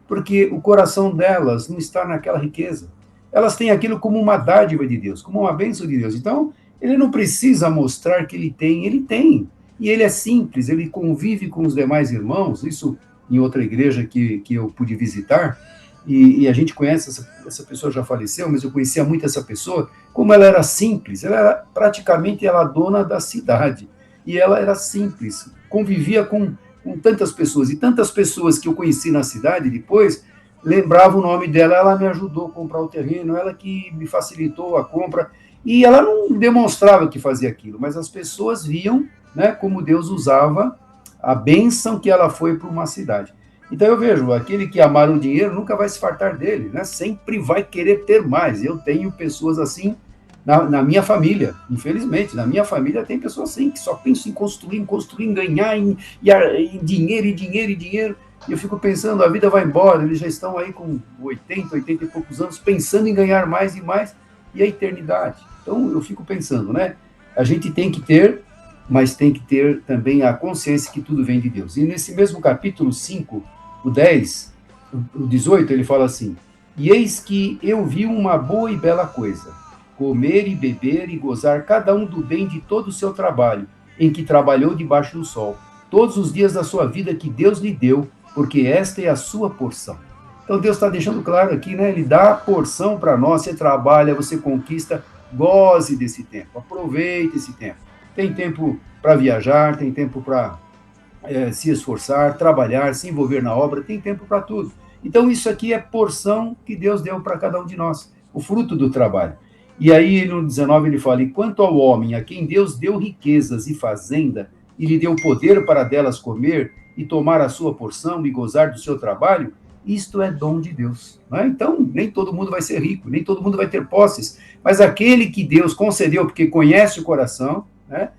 porque o coração delas não está naquela riqueza. Elas têm aquilo como uma dádiva de Deus, como uma bênção de Deus. Então, ele não precisa mostrar que ele tem. E ele é simples, ele convive com os demais irmãos, isso em outra igreja que eu pude visitar, e a gente conhece, essa pessoa já faleceu, mas eu conhecia muito essa pessoa, como ela era simples, ela era praticamente a dona da cidade, e ela era simples, convivia com tantas pessoas, e tantas pessoas que eu conheci na cidade depois, lembrava o nome dela, ela me ajudou a comprar o terreno, ela que me facilitou a compra, e ela não demonstrava que fazia aquilo, mas as pessoas viam, né, como Deus usava a bênção que ela foi para uma cidade. Então eu vejo, aquele que amar o dinheiro nunca vai se fartar dele, né, sempre vai querer ter mais. Eu tenho pessoas assim na minha família, infelizmente, na minha família tem pessoas assim, que só pensam em construir, em ganhar, em dinheiro, e eu fico pensando, a vida vai embora, eles já estão aí com 80 e poucos anos, pensando em ganhar mais e mais, e a eternidade. Então, eu fico pensando, né, a gente tem que ter, mas tem que ter também a consciência que tudo vem de Deus. E nesse mesmo capítulo 5, o 10, o 18, ele fala assim, e eis que eu vi uma boa e bela coisa, comer e beber e gozar cada um do bem de todo o seu trabalho, em que trabalhou debaixo do sol, todos os dias da sua vida que Deus lhe deu, porque esta é a sua porção. Então Deus está deixando claro aqui, né? Ele dá a porção para nós, você trabalha, você conquista, goze desse tempo, aproveite esse tempo. Tem tempo para viajar, tem tempo para se esforçar, trabalhar, se envolver na obra, tem tempo para tudo. Então isso aqui é porção que Deus deu para cada um de nós, o fruto do trabalho. E aí, no 19, ele fala, e quanto ao homem, a quem Deus deu riquezas e fazenda, e lhe deu poder para delas comer, e tomar a sua porção, e gozar do seu trabalho, isto é dom de Deus. Né? Então, nem todo mundo vai ser rico, nem todo mundo vai ter posses, mas aquele que Deus concedeu, porque conhece o coração, né?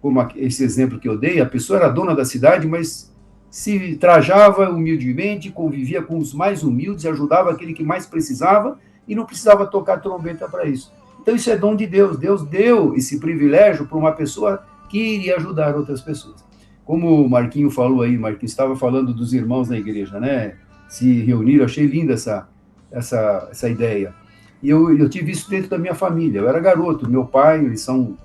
Como esse exemplo que eu dei, a pessoa era dona da cidade, mas se trajava humildemente, convivia com os mais humildes, ajudava aquele que mais precisava, e não precisava tocar trombeta para isso. Então, isso é dom de Deus. Deus deu esse privilégio para uma pessoa que iria ajudar outras pessoas. Como o Marquinho falou aí, Marquinho estava falando dos irmãos da igreja, né? Se reuniram, achei linda essa ideia. E eu tive isso dentro da minha família. Eu era garoto, meu pai,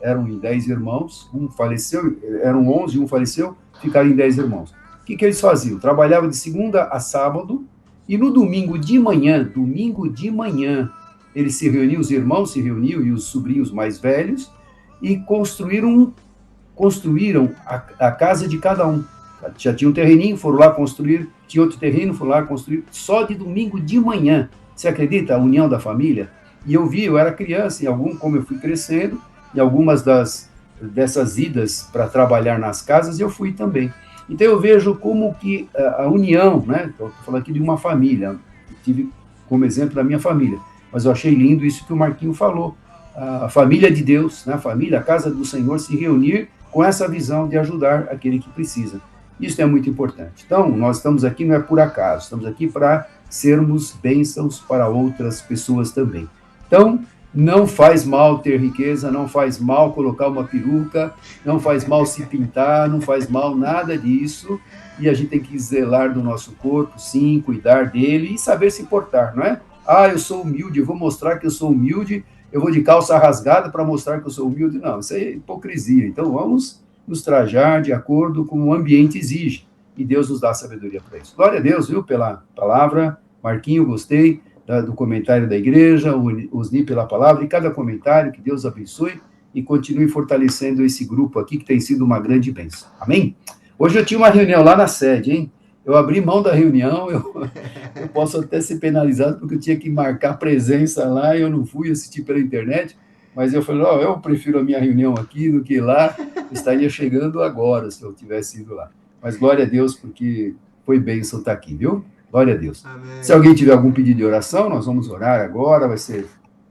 eram em 10 irmãos, um faleceu, eram 11, um faleceu, ficaram em 10 irmãos. O que eles faziam? Trabalhavam de segunda a sábado, e no domingo de manhã, eles se reuniam, os irmãos se reuniam e os sobrinhos mais velhos, e construíram a casa de cada um. Já tinha um terreninho, foram lá construir, tinha outro terreno, foram lá construir, só de domingo de manhã. Você acredita? A união da família? E eu era criança, como eu fui crescendo, em algumas dessas idas para trabalhar nas casas, eu fui também. Então eu vejo como que a união, né? Estou falando aqui de uma família, tive como exemplo da minha família, mas eu achei lindo isso que o Marquinho falou, a família de Deus, né? A casa do Senhor, se reunir com essa visão de ajudar aquele que precisa. Isso é muito importante. Então, nós estamos aqui não é por acaso, estamos aqui para sermos bênçãos para outras pessoas também. Então, não faz mal ter riqueza, não faz mal colocar uma peruca, não faz mal se pintar, não faz mal nada disso, e a gente tem que zelar do nosso corpo, sim, cuidar dele e saber se portar, não é? Eu sou humilde, eu vou mostrar que eu sou humilde, eu vou de calça rasgada para mostrar que eu sou humilde. Não, isso é hipocrisia. Então, vamos nos trajar de acordo com o ambiente exige, e Deus nos dá sabedoria para isso. Glória a Deus, viu, pela palavra. Marquinho, gostei do comentário da igreja, o Osni pela palavra, e cada comentário, que Deus abençoe e continue fortalecendo esse grupo aqui, que tem sido uma grande bênção. Amém? Hoje eu tinha uma reunião lá na sede, hein? Eu abri mão da reunião, eu posso até ser penalizado, porque eu tinha que marcar presença lá, e eu não fui assistir pela internet, mas eu falei, eu prefiro a minha reunião aqui do que lá, eu estaria chegando agora, se eu tivesse ido lá. Mas glória a Deus, porque foi bênção estar aqui, viu? Glória a Deus. Amém. Se alguém tiver algum pedido de oração, nós vamos orar agora, vai ser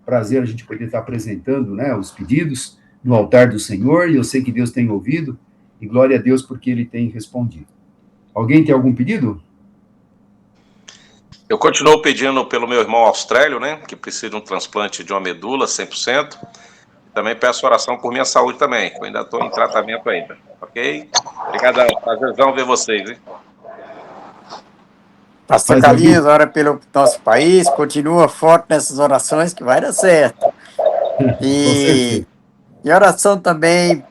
prazer a gente poder estar apresentando, né, os pedidos no altar do Senhor, e eu sei que Deus tem ouvido, e glória a Deus porque Ele tem respondido. Alguém tem algum pedido? Eu continuo pedindo pelo meu irmão Austélio, né, que precisa de um transplante de uma medula 100%. Também peço oração por minha saúde também, que eu ainda estou em tratamento ainda, ok? Obrigadão, prazerzão ver vocês, hein? Pastor Carlinhos, ora pelo nosso país, continua forte nessas orações que vai dar certo. E oração também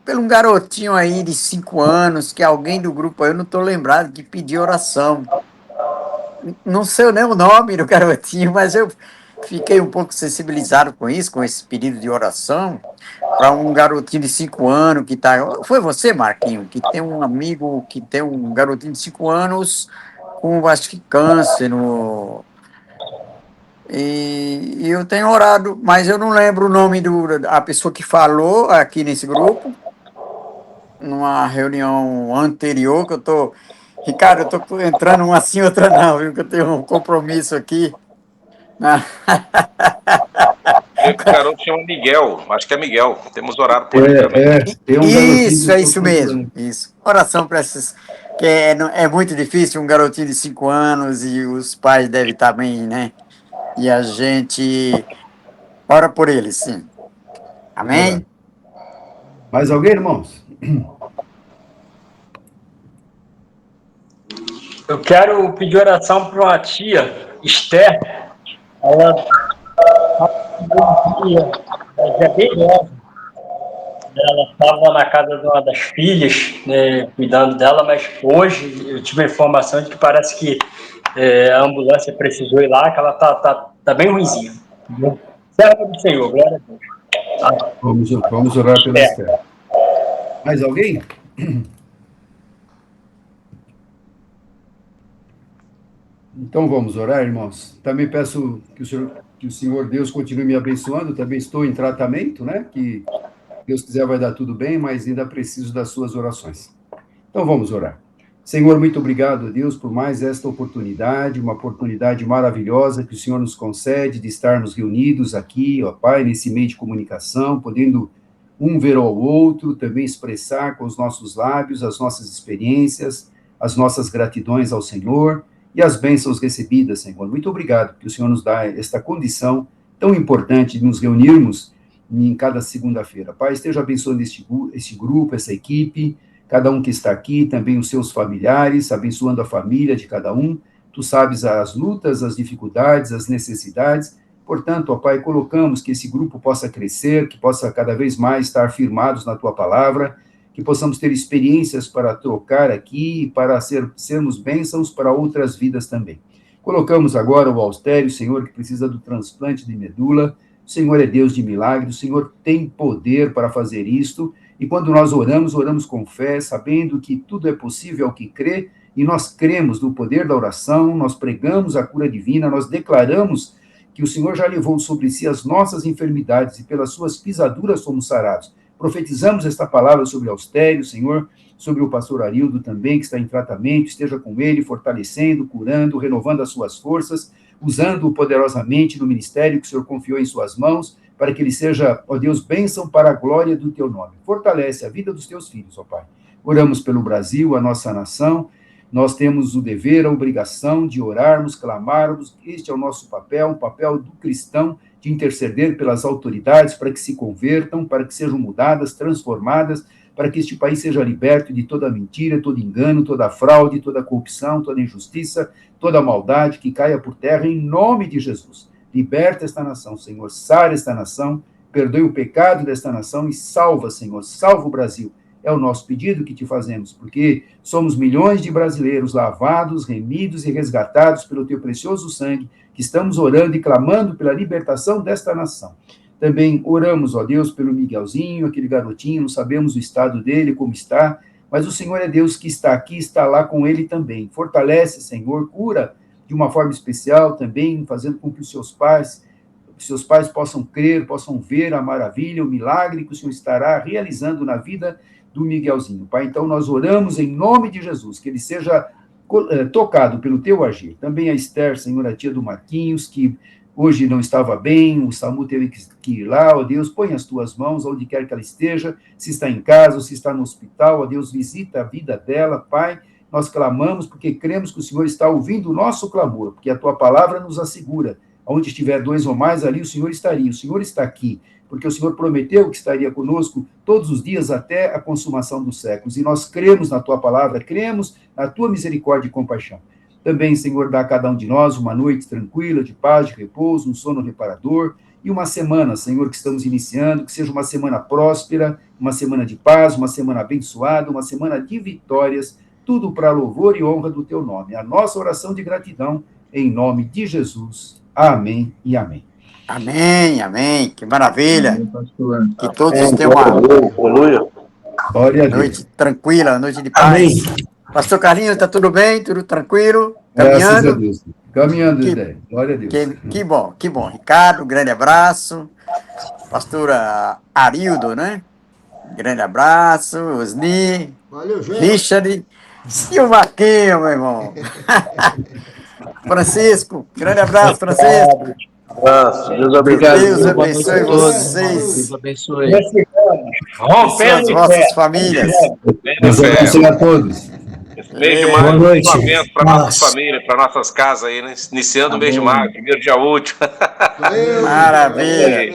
pelo um garotinho aí de 5 anos, que alguém do grupo aí, eu não estou lembrado, que pediu oração. Não sei nem o nome do garotinho, mas eu fiquei um pouco sensibilizado com isso, com esse pedido de oração, para um garotinho de 5 anos que está... Foi você, Marquinho, que tem um amigo que tem um garotinho de 5 anos com, acho que, câncer E eu tenho orado, mas eu não lembro o nome da pessoa que falou aqui nesse grupo, numa reunião anterior, que eu estou... Ricardo, eu estou entrando uma assim, outra não, viu? Que eu tenho um compromisso aqui. O garoto chama Miguel, acho que é Miguel. Temos orado por ele também. Isso, é isso mesmo. Isso. Oração para esses... Que é muito difícil, um garotinho de 5 anos e os pais devem estar bem, né? E a gente ora por eles, sim. Amém? Mais alguém, irmãos? Eu quero pedir oração para uma tia, Esther. Ela é bem nova. Ela estava na casa de uma das filhas, né, cuidando dela, mas hoje eu tive a informação de que parece que a ambulância precisou ir lá, que ela tá bem ruimzinha. Serva do Senhor, glória a Deus. Tá? Vamos orar pela Esther. Mais alguém? Então vamos orar, irmãos. Também peço que o Senhor Deus continue me abençoando. Também estou em tratamento, né? Que Deus quiser vai dar tudo bem, mas ainda preciso das suas orações. Então vamos orar. Senhor, muito obrigado, Deus, por mais esta oportunidade, uma oportunidade maravilhosa que o Senhor nos concede de estarmos reunidos aqui, ó Pai, nesse meio de comunicação, podendo um ver ao outro, também expressar com os nossos lábios as nossas experiências, as nossas gratidões ao Senhor e as bênçãos recebidas, Senhor. Muito obrigado que o Senhor nos dá esta condição tão importante de nos reunirmos em cada segunda-feira. Pai, esteja abençoando este grupo, essa equipe, cada um que está aqui, também os seus familiares, abençoando a família de cada um. Tu sabes as lutas, as dificuldades, as necessidades. Portanto, ó Pai, colocamos que esse grupo possa crescer, que possa cada vez mais estar firmados na Tua palavra, que possamos ter experiências para trocar aqui, para sermos bênçãos para outras vidas também. Colocamos agora o Austério, Senhor, que precisa do transplante de medula. O Senhor é Deus de milagre, o Senhor tem poder para fazer isto. E quando nós oramos, oramos com fé, sabendo que tudo é possível ao que crê, e nós cremos no poder da oração, nós pregamos a cura divina, nós declaramos que o Senhor já levou sobre si as nossas enfermidades, e pelas suas pisaduras somos sarados. Profetizamos esta palavra sobre Austério, Senhor, sobre o pastor Arildo também, que está em tratamento, esteja com ele, fortalecendo, curando, renovando as suas forças, usando-o poderosamente no ministério que o Senhor confiou em suas mãos, para que ele seja, ó Deus, bênção para a glória do teu nome. Fortalece a vida dos teus filhos, ó Pai. Oramos pelo Brasil, a nossa nação. Nós temos o dever, a obrigação de orarmos, clamarmos. Este é o nosso papel, o papel do cristão, de interceder pelas autoridades para que se convertam, para que sejam mudadas, transformadas, para que este país seja liberto de toda mentira, todo engano, toda fraude, toda corrupção, toda injustiça, toda maldade que caia por terra, em nome de Jesus. Liberta esta nação, Senhor, sara esta nação, perdoe o pecado desta nação e salva, Senhor, salva o Brasil. É o nosso pedido que te fazemos, porque somos milhões de brasileiros lavados, remidos e resgatados pelo teu precioso sangue, que estamos orando e clamando pela libertação desta nação. Também oramos, ó Deus, pelo Miguelzinho, aquele garotinho, não sabemos o estado dele, como está, mas o Senhor é Deus que está aqui, está lá com ele também. Fortalece, Senhor, cura de uma forma especial também, fazendo com que os seus pais possam crer, possam ver a maravilha, o milagre que o Senhor estará realizando na vida do Miguelzinho. Pai, então nós oramos em nome de Jesus, que ele seja tocado pelo teu agir. Também a Esther, Senhor, a tia do Marquinhos, que hoje não estava bem, o SAMU teve que ir lá, ó Deus, põe as tuas mãos onde quer que ela esteja, se está em casa ou se está no hospital, ó Deus, visita a vida dela, Pai. Nós clamamos porque cremos que o Senhor está ouvindo o nosso clamor, porque a tua palavra nos assegura. Onde estiver 2 ou mais, ali o Senhor estaria. O Senhor está aqui, porque o Senhor prometeu que estaria conosco todos os dias até a consumação dos séculos. E nós cremos na tua palavra, cremos na tua misericórdia e compaixão. Também, Senhor, dá a cada um de nós uma noite tranquila, de paz, de repouso, um sono reparador, e uma semana, Senhor, que estamos iniciando, que seja uma semana próspera, uma semana de paz, uma semana abençoada, uma semana de vitórias, tudo para louvor e honra do teu nome. A nossa oração de gratidão, em nome de Jesus. Amém e amém. Amém, amém. Que maravilha. Amém, pastor. Que todos tenham uma noite tranquila, noite de paz. Amém. Pastor Carlinhos, está tudo bem? Tudo tranquilo? Graças Caminhando? a Deus. Caminhando, Zé. Glória a Deus. Que bom, que bom. Ricardo, grande abraço. Pastora Arildo, né? Grande abraço. Osni. Valeu, gente. Richard. E o Marquinhos, meu irmão. Francisco, grande abraço, Francisco. Deus obrigado. Deus abençoe a todos. vocês. Deus abençoe. As vossas famílias. Deus abençoe a todos. Mês de maio, um para nossas famílias, para nossas casas aí, né? Iniciando o mês de maio, primeiro dia útil. Maravilha.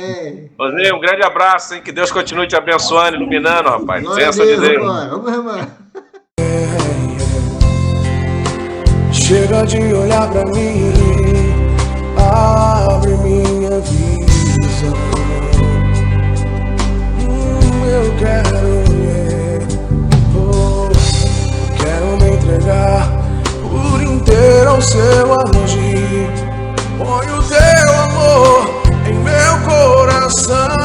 José, um grande abraço, hein? Que Deus continue te abençoando, iluminando, rapaz. Bênção de Deus. Vamos, irmão. Chega de olhar pra mim, abre minha visão. Eu quero ver, quero me entregar por inteiro ao seu agir. Põe o teu amor em meu coração.